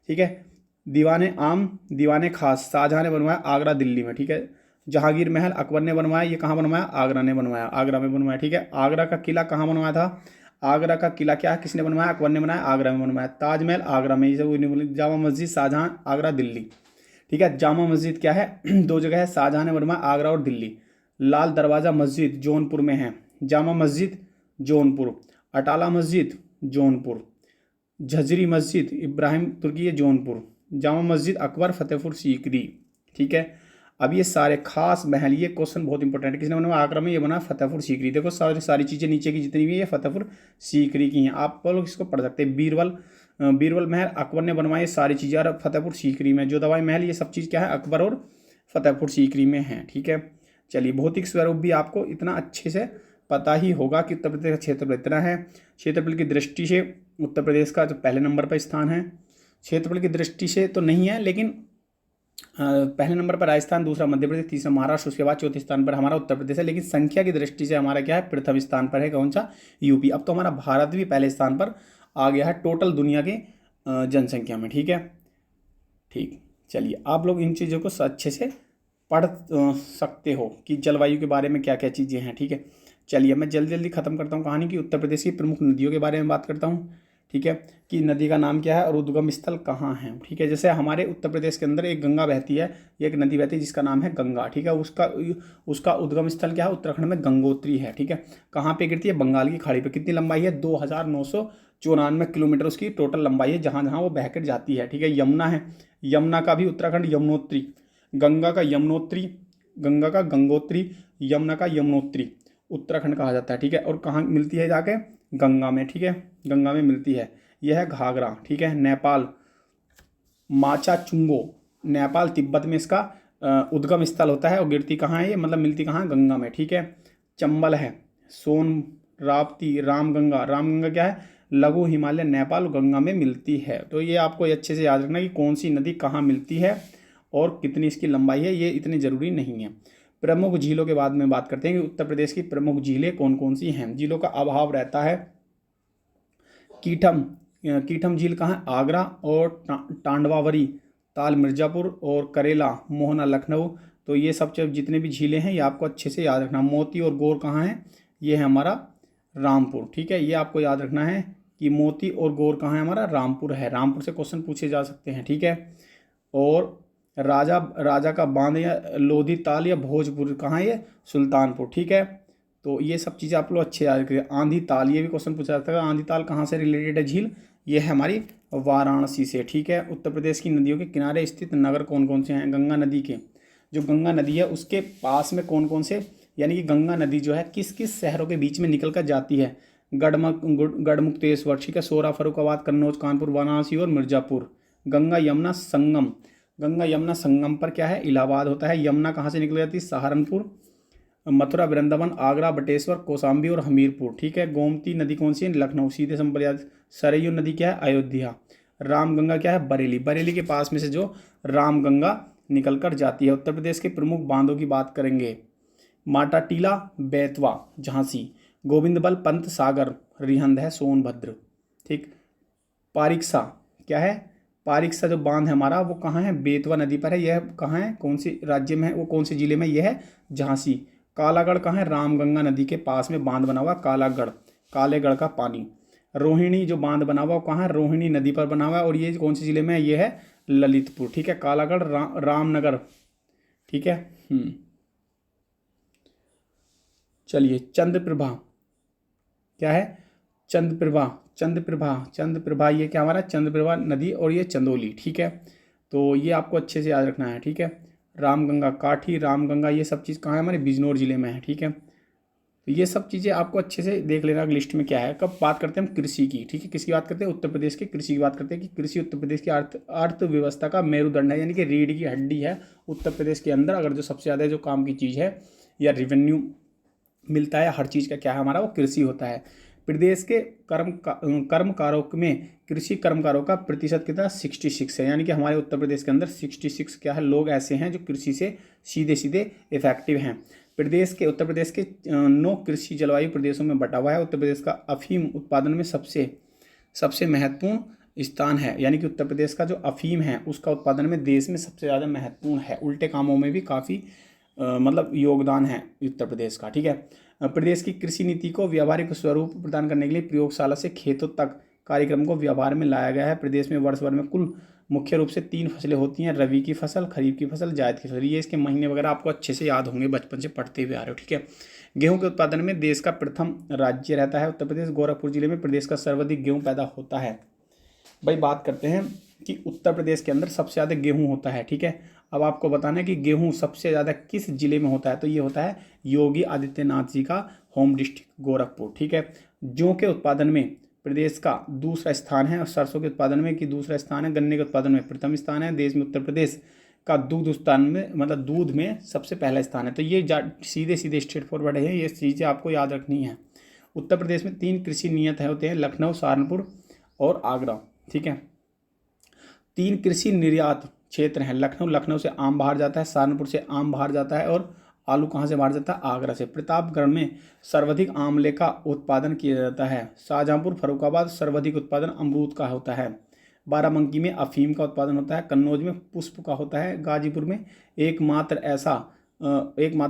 ठीक है। दीवाने आम, दीवाने खास शाहजहाँ ने बनवाया, आगरा दिल्ली में, ठीक है। जहांगीर महल अकबर ने बनवाया, ये कहाँ बनवाया? आगरा में बनवाया, ठीक है। आगरा का किला कहाँ बनवाया था? आगरा का किला क्या किसने बनवाया? अकबर ने बनाया, आगरा में बनवाया। ताजमहल आगरा में, ये सब। जामा मस्जिद शाहजहाँ, आगरा दिल्ली, ठीक है। जामा मस्जिद क्या है? दो जगह है, शाहजहाँ ने बनवाया, आगरा और दिल्ली। लाल दरवाज़ा मस्जिद जौनपुर में है। जामा मस्जिद जौनपुर। अटाला मस्जिद जौनपुर। झजरी मस्जिद इब्राहिम तुर्की जौनपुर। जामा मस्जिद अकबर फतेहपुर सीकरी, ठीक है। अब ये सारे खास महल, ये क्वेश्चन बहुत इंपॉर्टेंट है, किसने बनवाया? आगरा में, ये बना फतेहपुर सीकरी। देखो सारी चीज़ें नीचे की जितनी भी ये फतेहपुर सीकरी की हैं, आप लोग इसको पढ़ सकते हैं। बीरबल महल अकबर ने बनवाए, ये सारी चीज़ें और फतेहपुर सीकरी में। जो दवाई महल, ये सब चीज़ क्या है? अकबर और फतेहपुर सीकरी में है, ठीक है। चलिए, भौतिक स्वरूप भी आपको इतना अच्छे से पता ही होगा कि उत्तर प्रदेश का क्षेत्रफल इतना है। क्षेत्रफल की दृष्टि से उत्तर प्रदेश का जो पहले नंबर पर स्थान है, क्षेत्रफल की दृष्टि से तो नहीं है, लेकिन पहले नंबर पर राजस्थान, दूसरा मध्य प्रदेश, तीसरा महाराष्ट्र, उसके बाद चौथे स्थान पर हमारा उत्तर प्रदेश है। लेकिन संख्या की दृष्टि से हमारा क्या है? प्रथम स्थान पर है, कौन सा? यूपी। अब तो हमारा भारत भी पहले स्थान पर आ गया है टोटल दुनिया के जनसंख्या में, ठीक है। ठीक, चलिए, आप लोग इन चीज़ों को अच्छे से पढ़ सकते हो कि जलवायु के बारे में क्या क्या चीज़ें हैं, ठीक है। चलिए, मैं जल्दी जल्दी ख़त्म करता हूँ कहानी की। उत्तर प्रदेश की प्रमुख नदियों के बारे में बात करता हूँ, ठीक है, कि नदी का नाम क्या है और उद्गम स्थल कहाँ है, ठीक है। जैसे हमारे उत्तर प्रदेश के अंदर एक गंगा बहती है, एक नदी बहती है जिसका नाम है गंगा, ठीक है। उसका उद्गम स्थल क्या है? उत्तराखंड में गंगोत्री है, ठीक है। कहाँ पे गिरती है? बंगाल की खाड़ी पे। कितनी लंबाई है? 2994 किलोमीटर उसकी टोटल लंबाई है, जहाँ जहाँ वो बहकर जाती है, ठीक है। यमुना है, यमुना का भी उत्तराखंड यमुनोत्री, गंगा का यमुनोत्री, गंगा का गंगोत्री, यमुना का यमुनोत्री उत्तराखंड कहा जाता है, ठीक है। और कहाँ मिलती है जाके? गंगा में, ठीक है, गंगा में मिलती है। यह है घाघरा, ठीक है। नेपाल माचाचुंगो, नेपाल तिब्बत में इसका उद्गम स्थल होता है और गिरती कहाँ है ये? मतलब मिलती कहाँ? गंगा में, ठीक है। चंबल है, सोन राप्ती, रामगंगा, रामगंगा क्या है? लघु हिमालय नेपाल गंगा में मिलती है। तो ये आपको अच्छे से याद रखना कि कौन सी नदी कहाँ मिलती है और कितनी इसकी लंबाई है ये इतनी ज़रूरी नहीं है। प्रमुख झीलों के बाद में बात करते हैं कि उत्तर प्रदेश की प्रमुख झीलें कौन कौन सी हैं। झीलों का अभाव रहता है। कीठम कीठम झील कहाँ है? आगरा। और टांडवावरी, ताल मिर्ज़ापुर और करेला, मोहना लखनऊ। तो ये सब जितने भी झीलें हैं ये आपको अच्छे से याद रखना। मोती और गौर कहाँ है? ये है हमारा रामपुर। ठीक है, ये आपको याद रखना है कि मोती और गौर कहाँ है? हमारा रामपुर है। रामपुर से क्वेश्चन पूछे जा सकते हैं। ठीक है, और राजा का बांध या लोधी ताल या भोजपुर कहाँ है? ये सुल्तानपुर। ठीक है, तो ये सब चीज़ें आप लोग अच्छे याद रखिए। आंधी ताल, ये भी क्वेश्चन पूछा जाता है। आंधी ताल कहाँ से रिलेटेड है झील? ये है हमारी वाराणसी से। ठीक है, उत्तर प्रदेश की नदियों के किनारे स्थित नगर कौन कौन से हैं? गंगा नदी के, जो गंगा नदी है उसके पास में कौन कौन से, यानी कि गंगा नदी जो है किस किस शहरों के बीच में निकल कर जाती है? गढ़मुक्तेश्वर, ठीक है, सोरा, फर्रुखाबाद, कन्नौज, कानपुर, वाराणसी और मिर्ज़ापुर। गंगा यमुना संगम, गंगा यमुना संगम पर क्या है? इलाहाबाद होता है। यमुना कहाँ से निकल जाती है? सहारनपुर, मथुरा, वृंदावन, आगरा, बटेश्वर, कौशाम्बी और हमीरपुर। ठीक है, गोमती नदी कौन सी है? लखनऊ, सीधे संपर्क। सरयू नदी क्या है? अयोध्या। रामगंगा क्या है? बरेली, बरेली के पास में से जो रामगंगा निकल कर जाती है। उत्तर प्रदेश के प्रमुख बांधों की बात करेंगे। माटा टीला, बेतवा, झांसी, गोविंद बल, पंत सागर, रिहंद है, सोनभद्र। ठीक, पारिक्सा क्या है? पारिक्सा जो बांध है हमारा वो कहाँ है? बेतवा नदी पर है। यह कहाँ है? कौन सी राज्य में है? वो कौन से जिले में? यह है झांसी। कालागढ़ कहाँ है? रामगंगा नदी के पास में बांध बना हुआ कालागढ़, कालेगढ़ का पानी। रोहिणी जो बांध बना हुआ वो कहाँ है? रोहिणी नदी पर बना हुआ है। और ये कौन से जिले में है? ये है ललितपुर। ठीक है, कालागढ़, रामनगर। ठीक है, चलिए, चंद्रप्रभा क्या है? चंद्रप्रभा, चंद्रप्रभा, चंद्रप्रभा ये क्या हमारा? चंद्रप्रभा नदी, और ये चंदौली। ठीक है, तो ये आपको अच्छे से याद रखना है। ठीक है, रामगंगा, काठी, रामगंगा, ये सब चीज़ कहाँ है? हमारे बिजनौर जिले में है। ठीक है, तो ये सब चीज़ें आपको अच्छे से देख लेना लिस्ट में क्या है। कब बात करते हैं हम? कृषि की। ठीक है, किसकी बात करते हैं? उत्तर प्रदेश की कृषि की बात करते हैं कि कृषि उत्तर प्रदेश की अर्थव्यवस्था का मेरुदंड है, यानी कि रीढ़ की हड्डी है। उत्तर प्रदेश के अंदर अगर जो सबसे ज़्यादा जो काम की चीज़ है या रेवेन्यू मिलता है हर चीज़ का, क्या है हमारा? वो कृषि होता है। प्रदेश के कर्मकारों में कृषि कर्मकारों का प्रतिशत कितना? 66 है। यानी कि हमारे उत्तर प्रदेश के अंदर 66 क्या है? लोग ऐसे हैं जो कृषि से सीधे सीधे इफेक्टिव हैं। उत्तर प्रदेश के 9 कृषि जलवायु प्रदेशों में बटा हुआ है। उत्तर प्रदेश का अफीम उत्पादन में सबसे महत्वपूर्ण स्थान है। यानी कि उत्तर प्रदेश का जो अफीम है उसका उत्पादन में देश में सबसे ज़्यादा महत्वपूर्ण है। उल्टे कामों में भी काफ़ी मतलब योगदान है उत्तर प्रदेश का। ठीक है, प्रदेश की कृषि नीति को व्यावहारिक स्वरूप प्रदान करने के लिए प्रयोगशाला से खेतों तक कार्यक्रम को व्यवहार में लाया गया है। प्रदेश में वर्ष भर में कुल मुख्य रूप से 3 फसलें होती हैं: रबी की फसल, खरीफ की फसल, जायद की फसल। ये इसके महीने वगैरह आपको अच्छे से याद होंगे, बचपन से पढ़ते हुए आ रहे हो। ठीक है, गेहूं के उत्पादन में देश का प्रथम राज्य रहता है उत्तर प्रदेश। गोरखपुर जिले में प्रदेश का सर्वाधिक गेहूँ पैदा होता है। भाई बात करते हैं कि उत्तर प्रदेश के अंदर सबसे ज़्यादा गेहूं होता है। ठीक है, अब आपको बताना है कि गेहूं सबसे ज़्यादा किस जिले में होता है? तो ये होता है योगी आदित्यनाथ जी का होम डिस्ट्रिक्ट गोरखपुर। ठीक है, जौ के उत्पादन में प्रदेश का दूसरा स्थान है, और सरसों के उत्पादन में कि दूसरा स्थान है, गन्ने के उत्पादन में प्रथम स्थान है। देश में उत्तर प्रदेश का दूध उत्पादन में मतलब दूध में सबसे पहला स्थान है। तो ये सीधे सीधे स्ट्रेट फॉरवर्ड है, ये चीज़ें आपको याद रखनी है। उत्तर प्रदेश में 3 कृषि नियत होते हैं: लखनऊ, सहारनपुर और आगरा। ठीक है, 3 कृषि निर्यात क्षेत्र हैं। लखनऊ से आम बाहर जाता है, सहारनपुर से आम बाहर जाता है, और आलू कहाँ से बाहर जाता है? आगरा से। प्रतापगढ़ में सर्वाधिक आंवले का उत्पादन किया जाता है। शाहजहांपुर, फर्रुखाबाद सर्वाधिक उत्पादन अमरूद का होता है। बाराबंकी में अफीम का उत्पादन होता है। कन्नौज में पुष्प का होता है। गाजीपुर में एकमात्र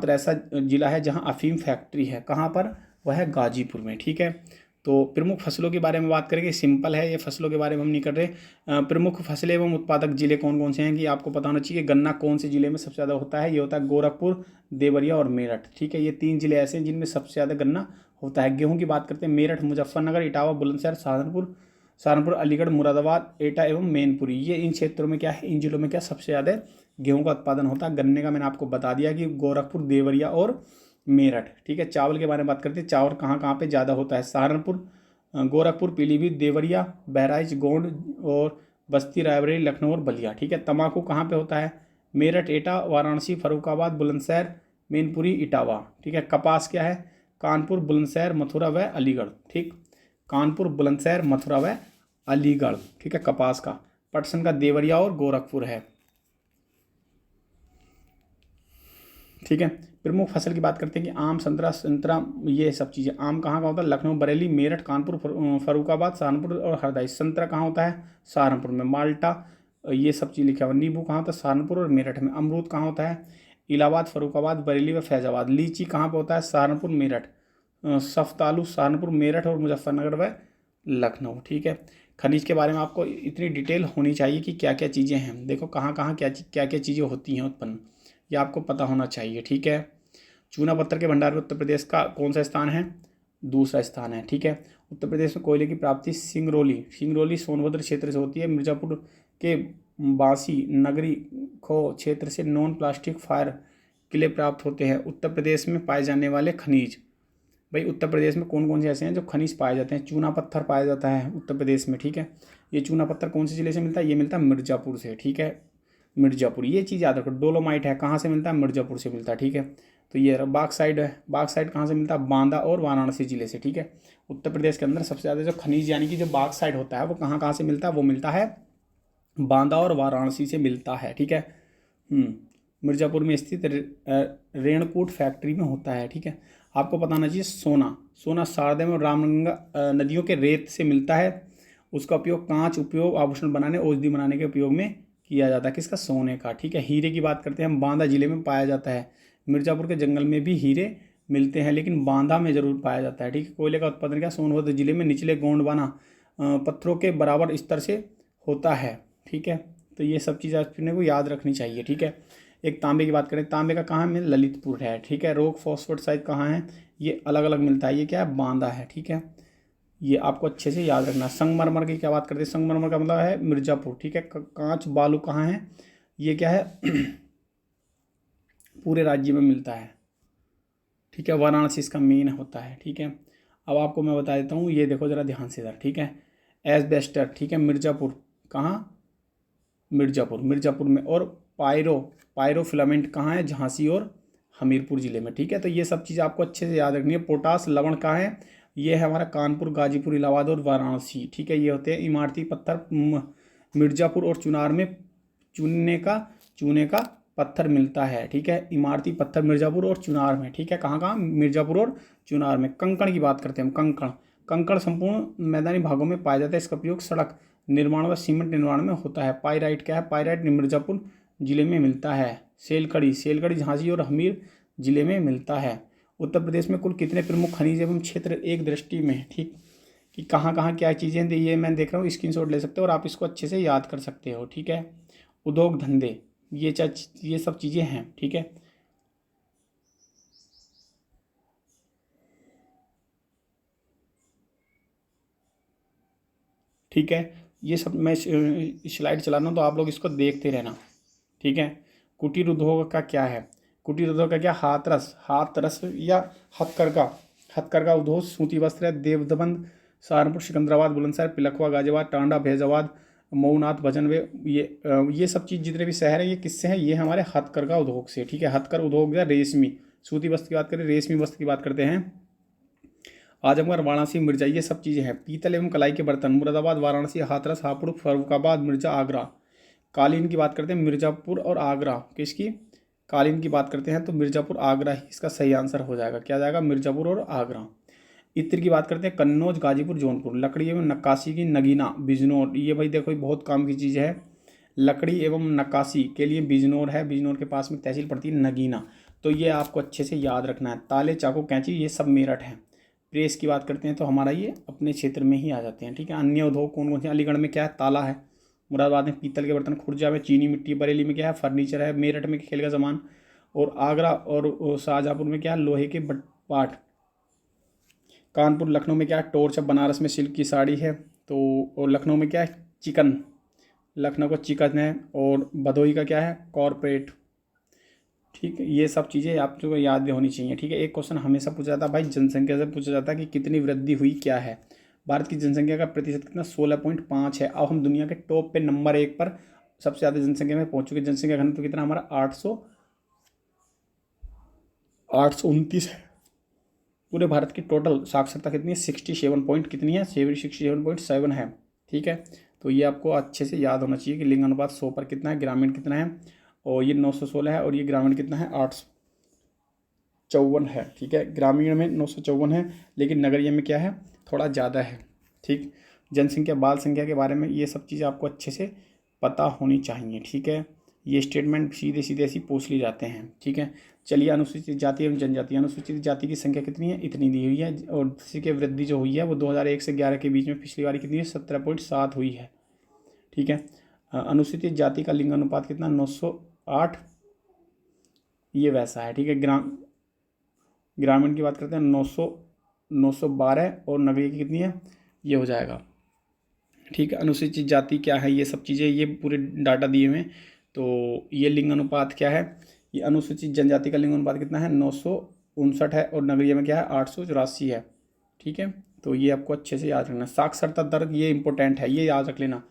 ऐसा जिला है जहाँ अफीम फैक्ट्री है। कहाँ पर? वह है गाजीपुर में। ठीक है, तो प्रमुख फसलों के बारे में बात करेंगे। सिंपल है, ये फसलों के बारे में हम नहीं कर रहे। प्रमुख फसलें एवं उत्पादक जिले कौन कौन से हैं कि आपको पता होना चाहिए। गन्ना कौन से जिले में सबसे ज़्यादा होता है? ये होता है गोरखपुर, देवरिया और मेरठ। ठीक है, ये 3 जिले ऐसे हैं जिनमें सबसे ज़्यादा गन्ना होता है। गेहूँ की बात करते हैं। मेरठ, मुजफ्फरनगर, इटावा, बुलंदशहर, सहारनपुर, अलीगढ़, मुरादाबाद, एटा एवं मैनपुरी। ये इन क्षेत्रों में क्या है? इन जिलों में क्या सबसे ज़्यादा गेहूँ का उत्पादन होता है। गन्ने का मैंने आपको बता दिया कि गोरखपुर, देवरिया और मेरठ। ठीक है, चावल के बारे में बात करते हैं। चावल कहाँ कहाँ पे ज़्यादा होता है? सहारनपुर, गोरखपुर, पीलीभीत, देवरिया, बहराइच, गोंड और बस्ती, रायबरेली, लखनऊ और बलिया। ठीक है, तंबाकू कहाँ पे होता है? मेरठ, एटा, वाराणसी, फर्रुखाबाद, बुलंदशहर, मैनपुरी, इटावा। ठीक है, कपास क्या है? कानपुर, बुलंदशहर, मथुरा व अलीगढ़। ठीक, कानपुर, बुलंदशहर, मथुरा व अलीगढ़। ठीक है, कपास का। पटसन का देवरिया और गोरखपुर है। ठीक है। प्रमुख फसल की बात करते हैं कि आम, संतरा, ये सब चीज़ें। आम कहाँ का होता है? लखनऊ, बरेली, मेरठ, कानपुर, फर्रुखाबाद, सहारनपुर और हरदा। संतरा कहाँ होता है? सहारनपुर में। माल्टा, ये सब चीज़ लिखा हुआ। नींबू कहाँ होता है? सहारनपुर और मेरठ में। अमरूद कहाँ होता है? इलाहाबाद, फर्रुखाबाद, बरेली व फैजाबाद। लीची कहाँ पर होता है? सहारनपुर, मेरठ। सफ्तालू सहारनपुर, मेरठ और मुजफ्फरनगर व लखनऊ। ठीक है। खनिज के बारे में आपको इतनी डिटेल होनी चाहिए कि क्या क्या चीज़ें हैं। देखो कहाँ कहाँ क्या क्या क्या चीज़ें होती हैं उत्पन्न, ये आपको पता होना चाहिए। ठीक है। चूना पत्थर के भंडार में उत्तर प्रदेश का कौन सा स्थान है? दूसरा स्थान है। ठीक है। उत्तर प्रदेश में कोयले की प्राप्ति सिंगरौली सोनभद्र क्षेत्र से होती है। मिर्ज़ापुर के बांसी नगरी खो क्षेत्र से नॉन प्लास्टिक फायर किले प्राप्त होते हैं। उत्तर प्रदेश में पाए जाने वाले खनिज, भाई उत्तर प्रदेश में कौन कौन से ऐसे हैं जो खनिज पाए जाते हैं? चूना पत्थर पाया जाता है उत्तर प्रदेश में। ठीक है। ये चूना पत्थर कौन से जिले से मिलता है? ये मिलता है मिर्ज़ापुर से। ठीक है। मिर्ज़ापुर, ये चीज़ याद रखो। डोलोमाइट है, कहाँ से मिलता है? मिर्ज़ापुर से मिलता है। ठीक है। तो ये बाक्साइड है, बाक्साइड कहाँ से मिलता है? बांदा और वाराणसी जिले से। ठीक है। उत्तर प्रदेश के अंदर सबसे ज़्यादा जो खनिज यानी कि जो बाक्साइड होता है वो कहाँ कहाँ से मिलता है? वो मिलता है बांदा और वाराणसी से मिलता है। ठीक है। मिर्ज़ापुर में स्थित रेणकूट फैक्ट्री में होता है। ठीक है। आपको पता होना चाहिए सोना शारदा में रामगंगा नदियों के रेत से मिलता है। उसका उपयोग कांच उपयोग, आभूषण बनाने, औषधि बनाने के उपयोग में किया जाता है। किसका? सोने का। ठीक है। हीरे की बात करते हैं हम, बांदा जिले में पाया जाता है। मिर्ज़ापुर के जंगल में भी हीरे मिलते हैं लेकिन बांदा में ज़रूर पाया जाता है। ठीक है। कोयले का उत्पादन क्या? सोनभद्र जिले में निचले गोंडवाना पत्थरों के बराबर स्तर से होता है। ठीक है। तो ये सब चीज़ें अपने को याद रखनी चाहिए। ठीक है। एक तांबे की बात करें, तांबे का कहाँ में? ललितपुर है। ठीक है। रॉक फॉस्फेट साइट कहाँ है? ये अलग अलग मिलता है। ये क्या है? बांदा है। ठीक है। ये आपको अच्छे से याद रखना। संगमरमर की क्या बात करते हैं? संगमरमर का मतलब है मिर्ज़ापुर। ठीक है। कांच बालू कहाँ है? ये क्या है? पूरे राज्य में मिलता है। ठीक है। वाराणसी इसका मेन होता है। ठीक है। अब आपको मैं बता देता हूँ, ये देखो ज़रा ध्यान से इधर। ठीक है। एस्बेस्टर, ठीक है, मिर्ज़ापुर। कहाँ? मिर्ज़ापुर में। और पायरो फिलामेंट कहाँ है? झांसी और हमीरपुर जिले में। ठीक है। तो ये सब चीज़ आपको अच्छे से याद रखनी है। पोटास लवण कहाँ है? ये है हमारा कानपुर, गाजीपुर, इलाहाबाद और वाराणसी। ठीक है। ये होते हैं इमारती पत्थर। मिर्ज़ापुर और चुनार में चूने का पत्थर मिलता है। ठीक है। इमारती पत्थर मिर्ज़ापुर और चुनार में। ठीक है। कहाँ कहाँ? मिर्ज़ापुर और चुनार में। कंकड़ की बात करते हैं हम। कंकड़ संपूर्ण मैदानी भागों में पाया जाता है। इसका उपयोग सड़क निर्माण व सीमेंट निर्माण में होता है। पाइराइट क्या है? पाइराइट मिर्ज़ापुर जिले में मिलता है। सेलकड़ी झांसी और हमीर जिले में मिलता है। उत्तर प्रदेश में कुल कितने प्रमुख खनिज एवं क्षेत्र एक दृष्टि में, ठीक, कि कहाँ कहाँ क्या चीज़ें दी, ये मैं देख रहा हूँ, स्क्रीनशॉट ले सकते हो और आप इसको अच्छे से याद कर सकते हो। ठीक है। उद्योग धंधे, ये सब चीज़ें हैं। ठीक है। ठीक है। ये सब मैं स्लाइड चला रहा हूँ तो आप लोग इसको देखते रहना। ठीक है। कुटीर उद्योग का क्या है? कुटीर उद्योग का क्या? हाथरस या हथकरघा उद्योग, सूती वस्त्र, देवबंद, सहारनपुर, सिकंदराबाद, बुलंदशहर, पिलखवा, गाजियाबाद, टांडा, फैजाबाद, मऊनाथ, भजन वे, ये सब चीज़ जितने भी शहर हैं ये किससे हैं? ये हमारे हथकरघा उद्योग से। ठीक है। हथकर उद्योग या रेशमी, सूती वस्त्र की बात करें, रेशमी वस्त्र की बात करते हैं, आजमगढ़, वाराणसी, मिर्जा, ये सब चीज़ें हैं। पीतल एवं कलाई के बर्तन, मुरादाबाद, वाराणसी, हाथरस, हापुड़, फर्रुखाबाद, मिर्जा, आगरा। कालीन की बात करते हैं, मिर्ज़ापुर और आगरा। किसकी? कालीन की बात करते हैं तो मिर्ज़ापुर, आगरा ही इसका सही आंसर हो जाएगा। क्या जाएगा? मिर्ज़ापुर और आगरा। इत्र की बात करते हैं, कन्नौज, गाजीपुर, जौनपुर। लकड़ी एवं नक्काशी की नगीना, बिजनौर। ये भाई देखो बहुत काम की चीज़ है। लकड़ी एवं नक्काशी के लिए बिजनौर है, बिजनौर के पास में तहसील पड़ती है नगीना। तो ये आपको अच्छे से याद रखना है। ताले, चाकू, कैंची, ये सब मेरठ है। प्रेस की बात करते हैं तो हमारा ये अपने क्षेत्र में ही आ जाते हैं। ठीक है। अन्य उद्योग कौन कौन से? अलीगढ़ में क्या है? ताला है। मुरादाबाद में पीतल के बर्तन, खुर्जा में चीनी मिट्टी, बरेली में क्या है? फर्नीचर है, मेरठ में खेल का सामान, और आगरा और शाहजहाँपुर में क्या है? लोहे के पाट। कानपुर, लखनऊ में क्या है? टॉर्च है। बनारस में सिल्क की साड़ी है। तो और लखनऊ में क्या है? चिकन, लखनऊ का चिकन है। और भदोही का क्या है? कॉरपोरेट। ठीक है। ये सब चीज़ें आपको याद होनी चाहिए। ठीक है। एक क्वेश्चन हमेशा पूछा जाता है भाई, जनसंख्या से पूछा जाता है कि कितनी वृद्धि हुई, क्या है? भारत की जनसंख्या का प्रतिशत कितना? 16.5 है। अब हम दुनिया के टॉप पे नंबर 1 पर सबसे ज़्यादा जनसंख्या में पहुंच चुके। जनसंख्या घनत्व कितना हमारा? 829 है। पूरे भारत की टोटल साक्षरता कितनी है? 67 पॉइंट कितनी है? 67.7 है। ठीक है। तो ये आपको अच्छे से याद होना चाहिए कि लिंग अनुपात 100 पर कितना है, ग्रामीण कितना है, और ये 916 है, और ये ग्रामीण कितना है? 954 है, ठीक है। ग्रामीण में 954 है, लेकिन नगरीय में क्या है, थोड़ा ज़्यादा है, ठीक। जनसंख्या, बाल संख्या के बारे में ये सब चीज़ें आपको अच्छे से पता होनी चाहिए, ठीक है। ये स्टेटमेंट सीधे सीधे ऐसी पूछ ली जाते हैं, ठीक है। चलिए, अनुसूचित जाति एवं जनजाति, अनुसूचित जाति की संख्या कितनी है, इतनी दी हुई है, और इसी की वृद्धि जो हुई है वो 2001 से 11 के बीच में पिछली बार कितनी है, 17.7 हुई है, ठीक है। अनुसूचित जाति का लिंग अनुपात कितना, 908, ये वैसा है, ठीक है। ग्रामीण की बात करते हैं 912, और नगरीय की कितनी है, ये हो जाएगा, ठीक है। अनुसूचित जाति क्या है, ये सब चीज़ें, ये पूरे डाटा दिए हुए हैं। तो ये लिंग अनुपात क्या है, ये अनुसूचित जनजाति का लिंग अनुपात कितना है, 959 है, और नगरीय में क्या है, 884 है, ठीक है। तो ये आपको अच्छे से याद रखना। साक्षरता दर, ये इंपॉर्टेंट है, ये याद रख लेना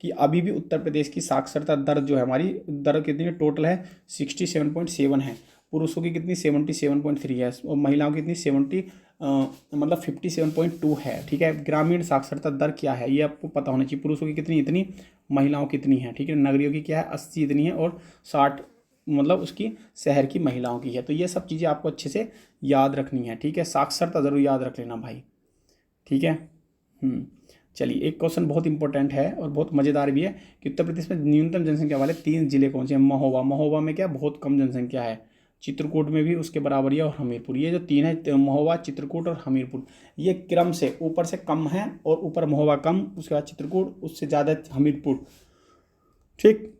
कि अभी भी उत्तर प्रदेश की साक्षरता दर जो है, हमारी दर कितनी है, टोटल है 67.7 है। पुरुषों की कितनी, 77.3 है, और महिलाओं की कितनी, 57.2 है, ठीक है। ग्रामीण साक्षरता दर क्या है, ये आपको पता होना चाहिए। पुरुषों की कितनी, इतनी, महिलाओं की कितनी है, ठीक है। नगरियों की क्या है, 80 इतनी है, और 60 उसकी शहर की महिलाओं की है। तो ये सब चीज़ें आपको अच्छे से याद रखनी है, ठीक है। साक्षरता ज़रूर याद रख लेना भाई, ठीक है। चलिए, एक क्वेश्चन बहुत इंपॉर्टेंट है और बहुत मज़ेदार भी है कि उत्तर प्रदेश में न्यूनतम जनसंख्या वाले 3 जिले कौन से हैं। महोबा में क्या बहुत कम जनसंख्या है, चित्रकूट में भी उसके बराबर है, और हमीरपुर। ये जो 3 है, महोबा, चित्रकूट और हमीरपुर, ये क्रम से ऊपर से कम है, और ऊपर महोबा कम, उसके बाद चित्रकूट, उससे ज़्यादा हमीरपुर, ठीक।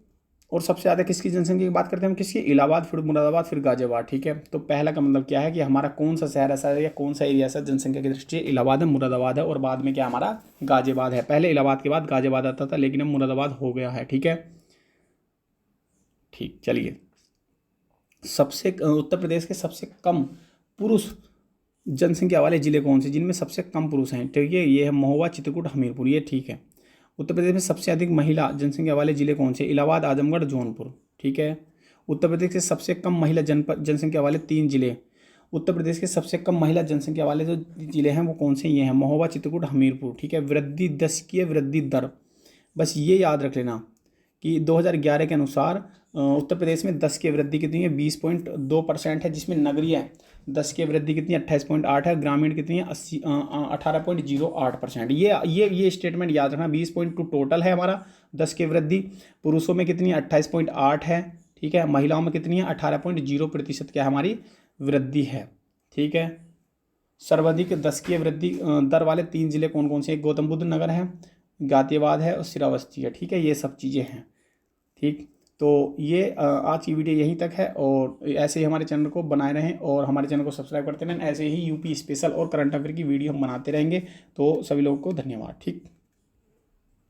और सबसे ज़्यादा किसकी जनसंख्या की बात करते हैं हम, किसकी, इलाहाबाद, फिर मुरादाबाद, फिर गाजियाबाद, ठीक है। तो पहला का मतलब क्या है कि हमारा कौन सा शहर ऐसा है या कौन सा एरिया ऐसा जनसंख्या की दृष्टि से इलाहाबाद है, मुरादाबाद है, और बाद में क्या हमारा गाजियाबाद है। पहले इलाहाबाद के बाद गाजियाबाद आता था, लेकिन अब मुरादाबाद हो गया है, ठीक है। ठीक, चलिए, सबसे उत्तर प्रदेश के सबसे कम पुरुष जनसंख्या वाले जिले कौन से, जिनमें सबसे कम पुरुष हैं, ठीक है। ये है महोबा, चित्रकूट, हमीरपुर, ये ठीक है। उत्तर प्रदेश में सबसे अधिक महिला जनसंख्या वाले जिले कौन से, इलाहाबाद, आजमगढ़, जौनपुर, ठीक है। उत्तर प्रदेश के सबसे कम महिला जनसंख्या वाले 3 जिले, उत्तर प्रदेश के सबसे कम महिला जनसंख्या वाले जो जिले हैं वो कौन से, ये हैं महोबा, चित्रकूट, हमीरपुर, ठीक है। वृद्धि दशकीय वृद्धि दर, बस ये याद रख लेना कि 2011 के अनुसार उत्तर प्रदेश में 10 की वृद्धि कितनी है, 20.2% है, जिसमें नगरीय है 10 की वृद्धि कितनी है, 28.8 है, ग्रामीण कितनी है, 18.08%। ये स्टेटमेंट याद रखना। 20.2 टोटल है हमारा, 10 की वृद्धि। पुरुषों में कितनी है, 28.8 है, ठीक है। महिलाओं में कितनी है, 18.0% क्या हमारी वृद्धि है, ठीक है। सर्वाधिक 10 की वृद्धि दर वाले 3 जिले कौन कौन से, एक गौतम बुद्ध नगर है, गाजियाबाद है, और श्रावस्ती है, ठीक है। ये सब चीज़ें हैं, ठीक। तो ये आज की वीडियो यहीं तक है, और ऐसे ही हमारे चैनल को बनाए रहें और हमारे चैनल को सब्सक्राइब करते रहें। ऐसे ही यूपी स्पेशल और करंट अफेयर की वीडियो हम बनाते रहेंगे। तो सभी लोगों को धन्यवाद, ठीक।